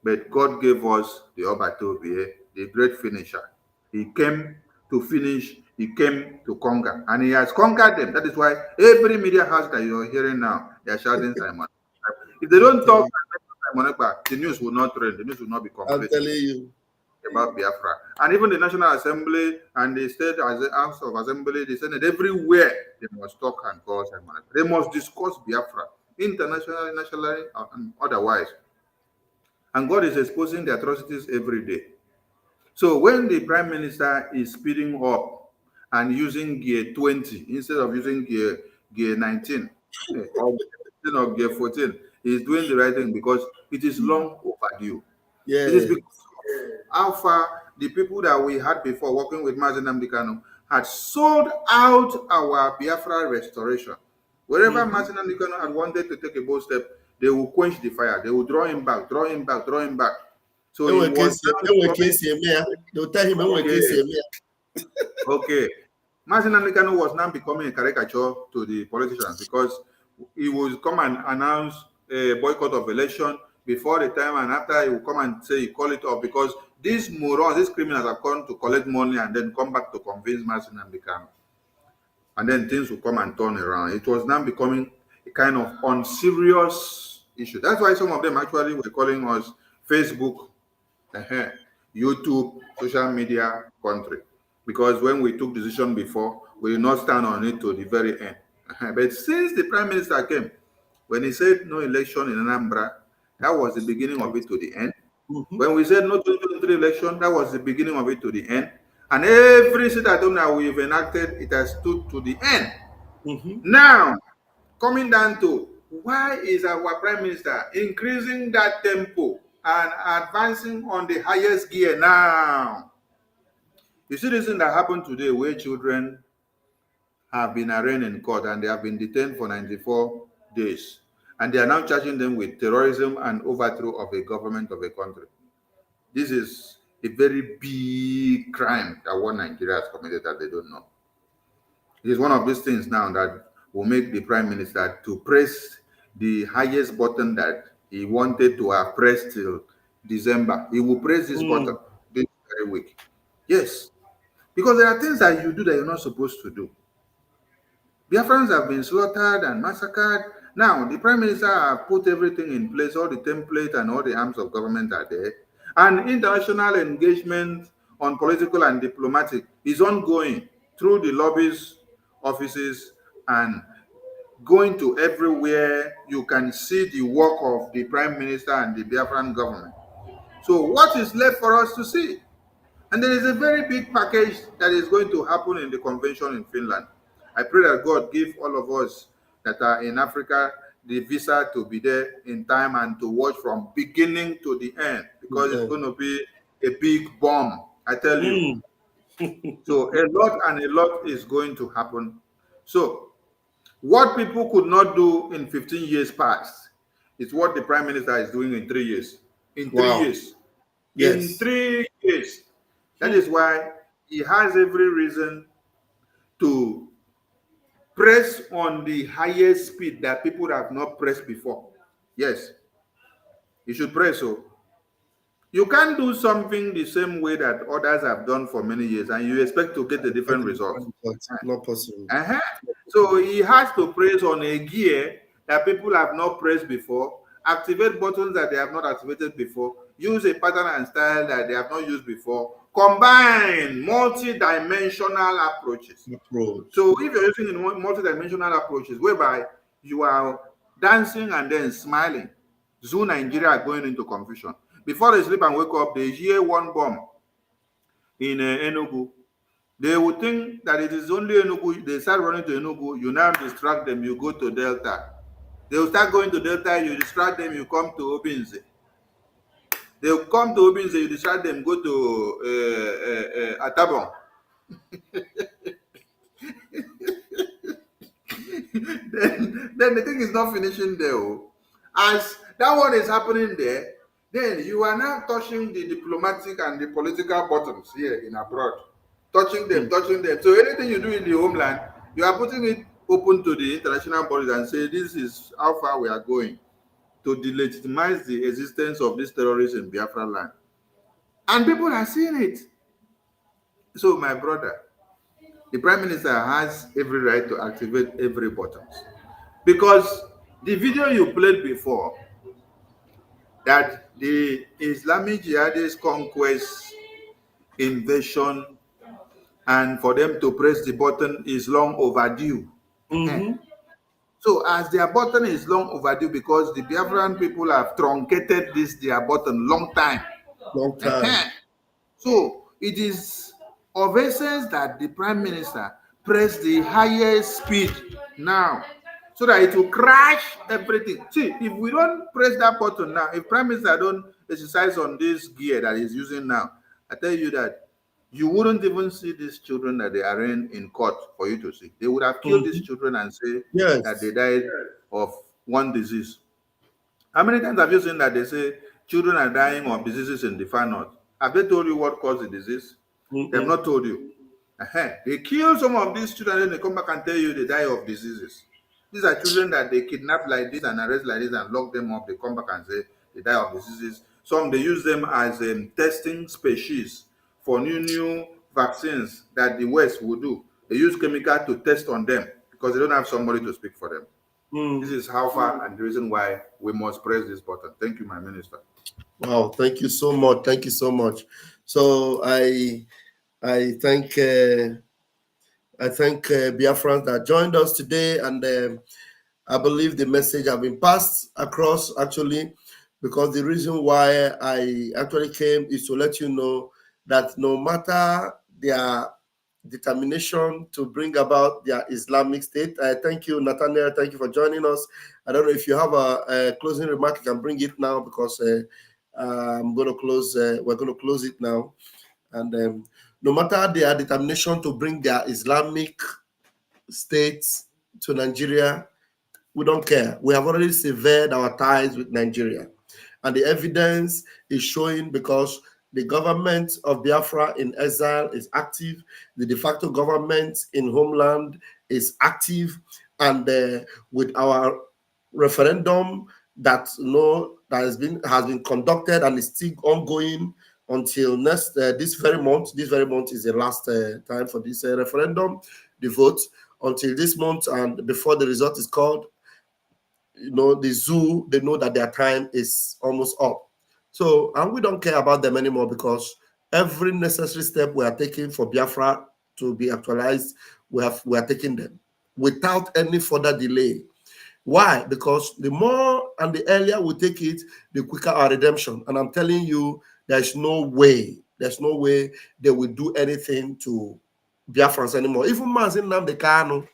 But God gave us the Obatobie, the great finisher. He came to finish, he came to conquer, and he has conquered them. That is why every media house that you're hearing now, they are shouting Simon. If they don't talk Simon Ekpa, the news will not trend, the news will not be complete. I'm telling you. About Biafra. And even the National Assembly and the State House of Assembly, the Senate, everywhere, they must talk and call Simon. They must discuss Biafra, internationally, nationally, and otherwise. And God is exposing the atrocities every day. So when the Prime Minister is speeding up and using gear 20 instead of using gear 19 or gear 14, he's doing the right thing because it is long overdue. Yeah. It is because how far the people that we had before working with Mazi Nnamdi Kanu had sold out our Biafra restoration. Wherever Mazi Nnamdi Kanu had wanted to take a bold step, they will quench the fire. They will draw him back, draw him back, draw him back. So they'll tell him okay. Mazi Nnamdi Kanu was now becoming a caricature to the politicians because he would come and announce a boycott of election before the time, and after he will come and say he call it off because these morons, these criminals have come to collect money and then come back to convince Mazi Nnamdi Kanu. And then things will come and turn around. It was now becoming a kind of unserious issue. That's why some of them actually were calling us Facebook, YouTube, social media country. Because when we took decision before, we did not stand on it to the very end. But since the Prime Minister came, when he said no election in Anambra, that was the beginning of it to the end. When we said no 2023 election, that was the beginning of it to the end. And every state at home that we've enacted, it has stood to the end. Now, coming down to why is our Prime Minister increasing that tempo and advancing on the highest gear now? You see this thing that happened today where children have been arraigned in court and they have been detained for 94 days. And they are now charging them with terrorism and overthrow of a government of a country. This is a very big crime that one Nigeria has committed that they don't know. It is one of these things now that will make the Prime Minister to press the highest button that he wanted to have pressed till December. He will press this button this very week. Yes. Because there are things that you do that you're not supposed to do. Biafrans have been slaughtered and massacred. Now, the Prime Minister has put everything in place, all the template and all the arms of government are there. And international engagement on political and diplomatic is ongoing through the lobbies, offices, and going to everywhere. You can see the work of the Prime Minister and the Biafran government. So what is left for us to see? And there is a very big package that is going to happen in the convention in Finland. I pray that God give all of us that are in Africa the visa to be there in time and to watch from beginning to the end, because it's going to be a big bomb, I tell you. So a lot is going to happen. So what people could not do in 15 years past is what the Prime Minister is doing in 3 years. In 3 years. In Yes. 3 years. That is why he has every reason to press on the highest speed that people have not pressed before. Yes, he should press. So you can't do something the same way that others have done for many years and you expect to get a different result. Not possible. So he has to press on a gear that people have not pressed before, activate buttons that they have not activated before, use a pattern and style that they have not used before, combine multi-dimensional approaches. So if you're using multi-dimensional approaches whereby you are dancing and then smiling, Zoo Nigeria are going into confusion. Before they sleep and wake up, they hear one bomb in Enugu. They would think that it is only Enugu. They start running to Enugu. You now distract them. You go to Delta. They will start going to Delta. You distract them. You come to Obinze. They will come to Obinze. You distract them. Go to Atabon. then the thing is not finishing there. As that one is happening there, then you are now touching the diplomatic and the political buttons here in abroad. Touching them. So anything you do in the homeland, you are putting it open to the international bodies and say this is how far we are going to delegitimize the existence of these terrorists in Biafra land. And people are seeing it. So my brother, the Prime Minister has every right to activate every button. Because the video you played before, that the Islamic jihadist conquest, invasion, and for them to press the button is long overdue. So as their button is long overdue because the Biafran people have truncated their button long time. So it is of essence that the Prime Minister press the highest speed now so that it will crash everything. See, if we don't press that button now, if Prime Minister don't exercise on this gear that he's using now, I tell you that you wouldn't even see these children that they are in court for you to see. They would have killed these children and say that they died of one disease. How many times have you seen that they say children are dying of diseases in the far north? Have they told you what caused the disease? They have not told you. They kill some of these children and they come back and tell you they die of diseases. These are children that they kidnap like this and arrest like this and lock them up. They come back and say they die of diseases. Some they use them as testing species for new vaccines that the West will do. They use chemical to test on them because they don't have somebody to speak for them. This is how far and the reason why we must press this button. Thank you, my minister. Wow, thank you so much. Thank you so much. So I thank Biafrans that joined us today, and I believe the message has been passed across actually, because the reason why I actually came is to let you know that no matter their determination to bring about their Islamic State. I thank you, Nathaniel. Thank you for joining us. I don't know if you have a closing remark. You can bring it now because I'm going to close. We're going to close it now. And no matter their determination to bring their Islamic states to Nigeria, we don't care. We have already severed our ties with Nigeria. And the evidence is showing because the government of Biafra in exile is active. The de facto government in homeland is active. And with our referendum that has been conducted and is still ongoing until this very month. This very month is the last time for this referendum, the vote until this month, and before the result is called, the zoo, they know that their time is almost up. So, and we don't care about them anymore because every necessary step we are taking for Biafra to be actualized, we are taking them without any further delay. Why? Because the more and the earlier we take it, the quicker our redemption. And I'm telling you, there's no way they will do anything to Biafrans anymore. Even Mazin Nnamdi Kanu,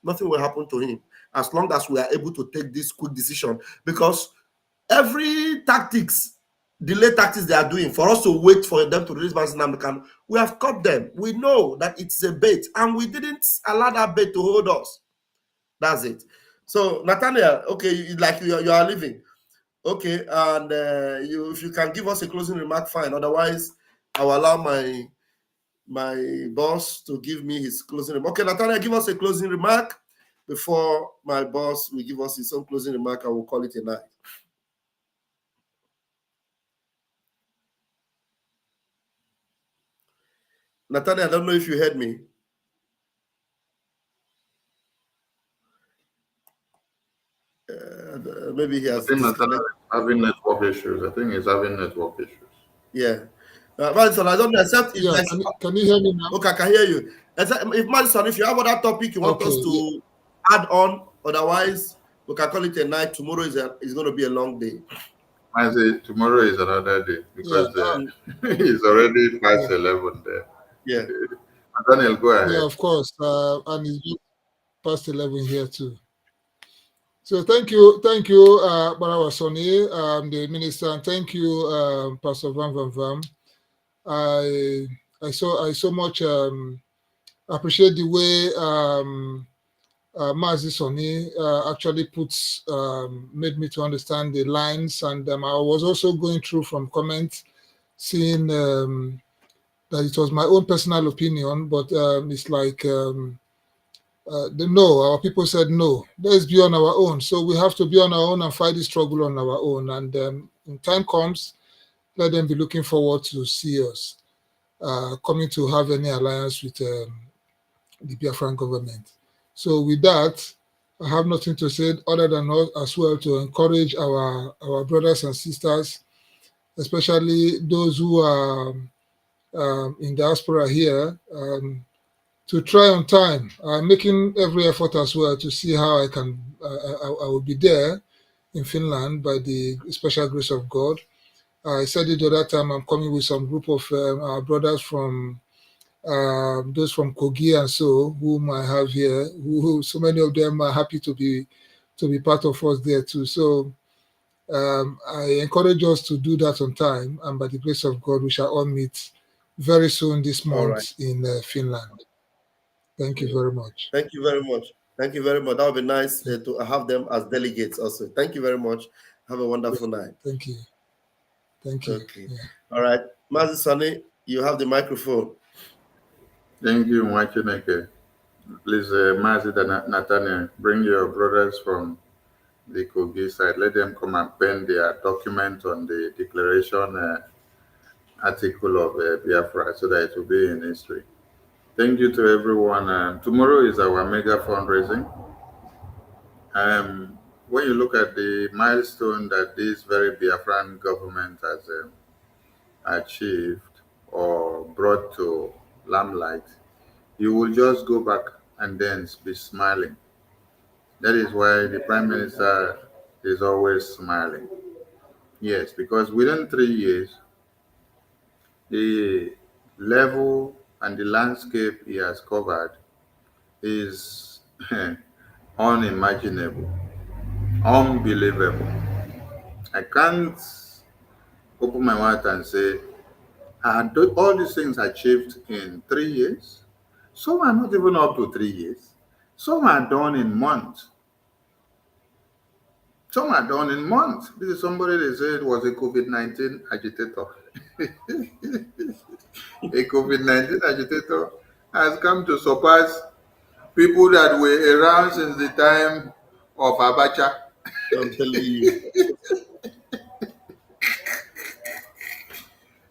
nothing will happen to him as long as we are able to take this quick decision. Because every delay tactics they are doing for us to wait for them to release Mazin Nnamdi Kanu, we have caught them. We know that it's a bait, and we didn't allow that bait to hold us. That's it. So Nathaniel, okay, like you are leaving. Okay, and if you can give us a closing remark, fine. Otherwise, I will allow my boss to give me his closing remark. Okay, Nathaniel, give us a closing remark before my boss will give us his own closing remark. I will call it a night. Nathaniel, I don't know if you heard me. Maybe he has disconnected. Having network issues. I think he's having network issues. Yeah. Madison, I don't know, except if can you hear me now? Okay, I can hear you. If Madison, if you have other topic you want us to add on, otherwise we can call it a night. Tomorrow is going to be a long day. I say tomorrow is another day because it's already past 11 there. Yeah. Daniel, go ahead. Yeah, of course. And it's just past 11 here too. So thank you, Barawa Soni, the minister, and thank you, Pastor Van Van Vam. I so much appreciate the way Mazi Soni actually made me to understand the lines, and I was also going through from comments, seeing that it was my own personal opinion, but it's like our people said no, let's be on our own. So we have to be on our own and fight the struggle on our own. And when time comes, let them be looking forward to see us coming to have any alliance with the Biafran government. So with that, I have nothing to say other than as well to encourage our brothers and sisters, especially those who are in diaspora here, to try on time. I'm making every effort as well to see how I can. I will be there in Finland by the special grace of God. I said it the other time. I'm coming with some group of our brothers from those from Kogi and so, whom I have here. Who so many of them are happy to be part of us there too. So I encourage us to do that on time, and by the grace of God, we shall all meet very soon this month in Finland. Thank you very much. Thank you very much. Thank you very much. That would be nice to have them as delegates also. Thank you very much. Have a wonderful night. Thank you. Thank you. Okay. Yeah. All right. Mazi Sani, you have the microphone. Thank you, Mwachineke. Please, Mazi Nathaniel, bring your brothers from the Kogi side. Let them come and pen their document on the declaration article of Biafra so that it will be in history. Thank you to everyone. Tomorrow is our mega fundraising. When you look at the milestone that this very Biafran government has achieved or brought to limelight, you will just go back and then be smiling. That is why the Prime Minister is always smiling. Yes, because within 3 years, the level and the landscape he has covered is unimaginable, unbelievable. I can't open my mouth and say, all these things achieved in 3 years? Some are not even up to 3 years. Some are done in months. Some are done in months. This is somebody they said was a COVID-19 agitator. A COVID-19 agitator has come to surpass people that were around since the time of Abacha. I'm telling you.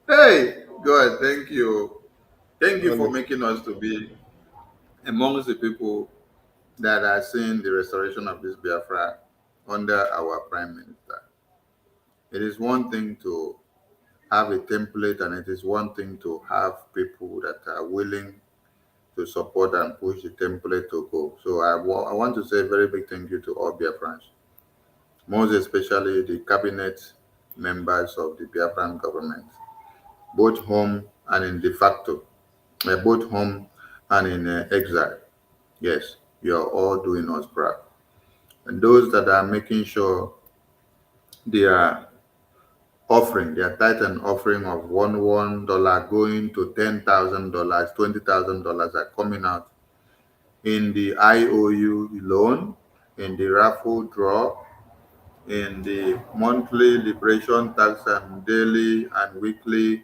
Hey, God, thank you. Thank you for making us to be amongst the people that are seeing the restoration of this Biafra under our Prime Minister. It is one thing to have a template, and it is one thing to have people that are willing to support and push the template to go. So I want to say a very big thank you to all Biafrans, most especially the cabinet members of the Biafran government, both home and in de facto, both home and in exile. Yes, you are all doing us proud. And those that are making sure they are offering their tithe and offering of $1 going to $10,000, $20,000 are coming out in the IOU loan, in the raffle draw, in the monthly liberation tax and daily and weekly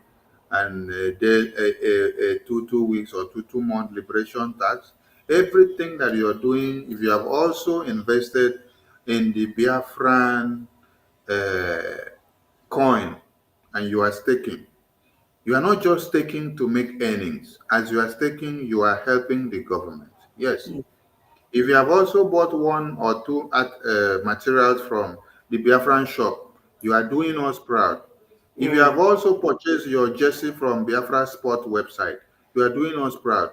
and a 2 weeks or 2 month liberation tax. Everything that you're doing, if you have also invested in the Biafran coin and you are staking, you are not just staking to make earnings. As you are staking, you are helping the government. Yes. If you have also bought one or two materials from the Biafran shop, you are doing us proud. If you have also purchased your jersey from Biafra Sport website, you are doing us proud.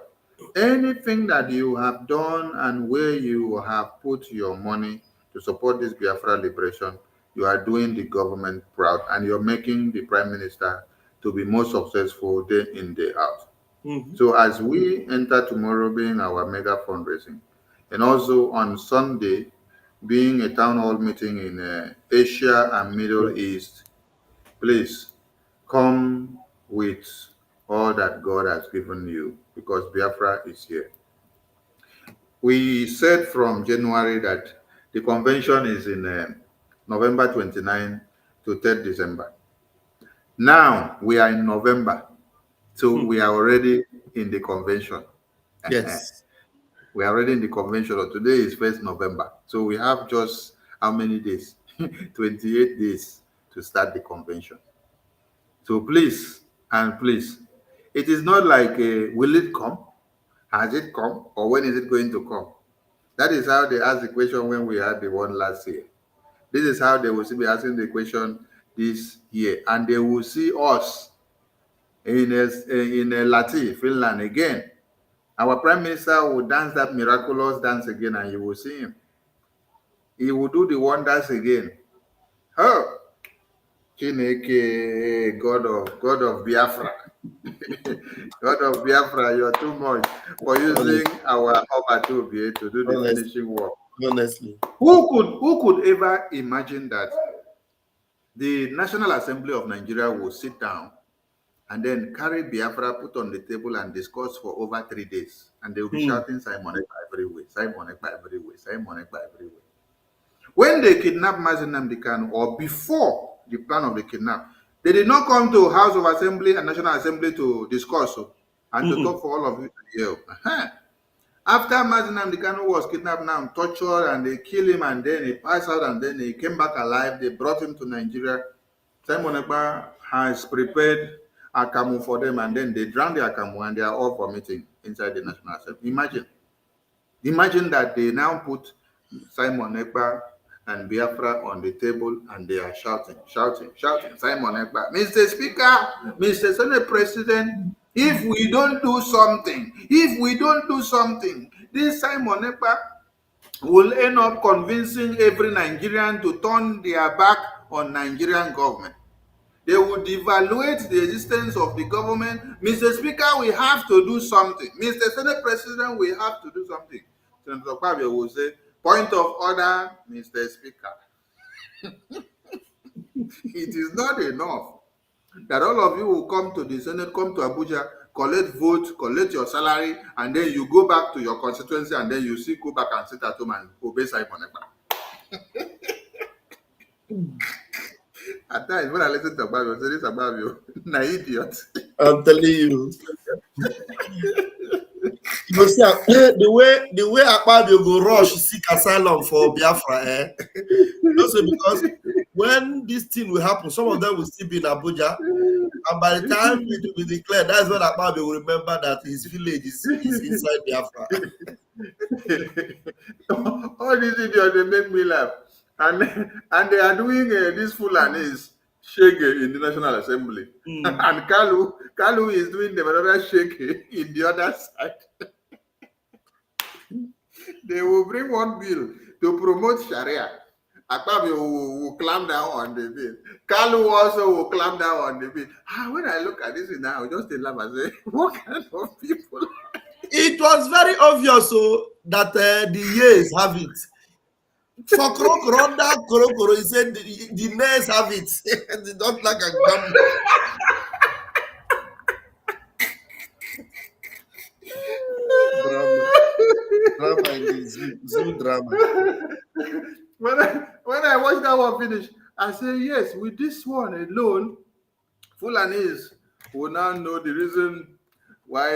Anything that you have done and where you have put your money to support this Biafra liberation, you are doing the government proud, and you're making the Prime Minister to be more successful day in, day out. So as we enter tomorrow being our mega fundraising, and also on Sunday being a town hall meeting in Asia and Middle East, please come with all that God has given you, because Biafra is here. We said from January that the convention is in November 29 to 3rd December. Now we are in November, so we are already in the convention. Yes. We are already in the convention. Today is 1st November. So we have just how many days? 28 days to start the convention. So please, and please, it is not like will it come? Has it come? Or when is it going to come? That is how they asked the question when we had the one last year. This is how they will be asking the question this year. And they will see us in Lati, Finland again. Our Prime Minister will dance that miraculous dance again, and you will see him. He will do the wonders again. Oh, Chineke, God of Biafra. God of Biafra, you're too much for using our Obatobie to do the finishing work. Honestly. Who could ever imagine that the National Assembly of Nigeria will sit down and then carry Biafra, put on the table and discuss for over 3 days, and they will be shouting Simon Ekpa everywhere, Simon Ekpa everywhere, Simon Ekpa everywhere. When they kidnapped Mazi Nnamdi Kanu, or before the plan of the kidnap, they did not come to House of Assembly and National Assembly to discuss and to talk for all of you to hear. After Mazi Nnamdi Kanu was kidnapped, now tortured, and they killed him, and then he passed out, and then he came back alive. They brought him to Nigeria. Simon Ekpa has prepared Akamu for them, and then they drowned the Akamu, and they are all vomiting inside the National Assembly. Imagine that they now put Simon Ekpa and Biafra on the table, and they are shouting, Simon Ekpa, Mr. Speaker, Mr. Senate President, if we don't do something, this Simon Ekpa will end up convincing every Nigerian to turn their back on Nigerian government. They will devaluate the existence of the government. Mr. Speaker, we have to do something. Mr. Senate President, we have to do something. Senator Kwabio will say, point of order, Mr. Speaker. It is not enough that all of you will come to the Senate, come to Abuja, collect votes, collect your salary, and then you go back to your constituency, and then you still go back and sit at home and obey Simon Ekpa. At times, when I listen to Agbabio, I say, this Agbabio, na idiot. I'm telling you. You see, the way Akpabio go rush seek asylum for Biafra, also because when this thing will happen, some of them will still be in Abuja, and by the time it will be declared, that's when Akpabio will remember that his village is inside Biafra. All these idiots, they make me laugh, and they are doing this Fulanese shege in the National Assembly, and Kalu is doing the another shege in the other side. They will bring one bill to promote Sharia. Akpabio will clamp down on the bill. Kalu also will clamp down on the bill. When I look at this now, I just laugh and say, what kind of people? It was very obvious that the years have it. For Krokoronda, Korokoro, he said the males have it. They don't like a gum. Drama in the zoo drama. When I watched that one finish, I say, yes, with this one alone, Fulanis will now know the reason why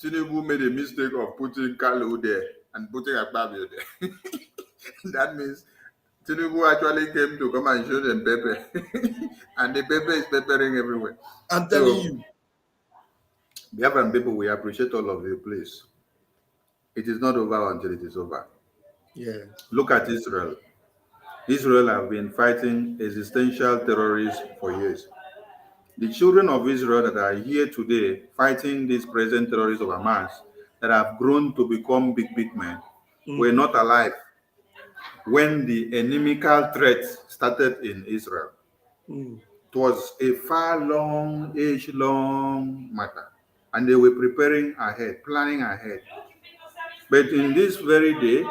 Tinubu made a mistake of putting Kalu there and putting Akpabio there. That means Tinubu actually came to come and show them pepper. And the pepper is peppering everywhere. I'm telling you. Biafran people, we appreciate all of you, please. It is not over until it is over. Yeah. Look at Israel. Israel have been fighting existential terrorists for years. The children of Israel that are here today fighting these present terrorists of Hamas that have grown to become big men were not alive when the inimical threat started in Israel. It was a age-long matter. And they were preparing ahead, planning ahead. But in this very day,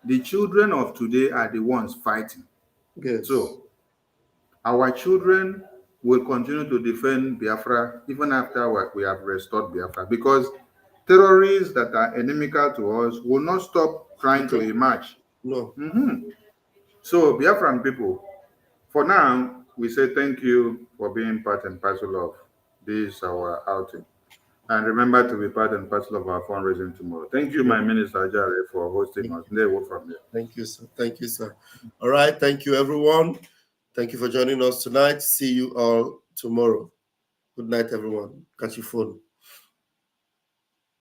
the children of today are the ones fighting. Yes. So, our children will continue to defend Biafra even after we have restored Biafra, because terrorists that are inimical to us will not stop trying to emerge. No. So, Biafran people, for now, we say thank you for being part and parcel of this, our outing. And remember to be part and parcel of our fundraising tomorrow. Thank you, my Minister Ajare, for hosting us. They will from here. Thank you, sir. Thank you, sir. All right. Thank you, everyone. Thank you for joining us tonight. See you all tomorrow. Good night, everyone. Catch your phone.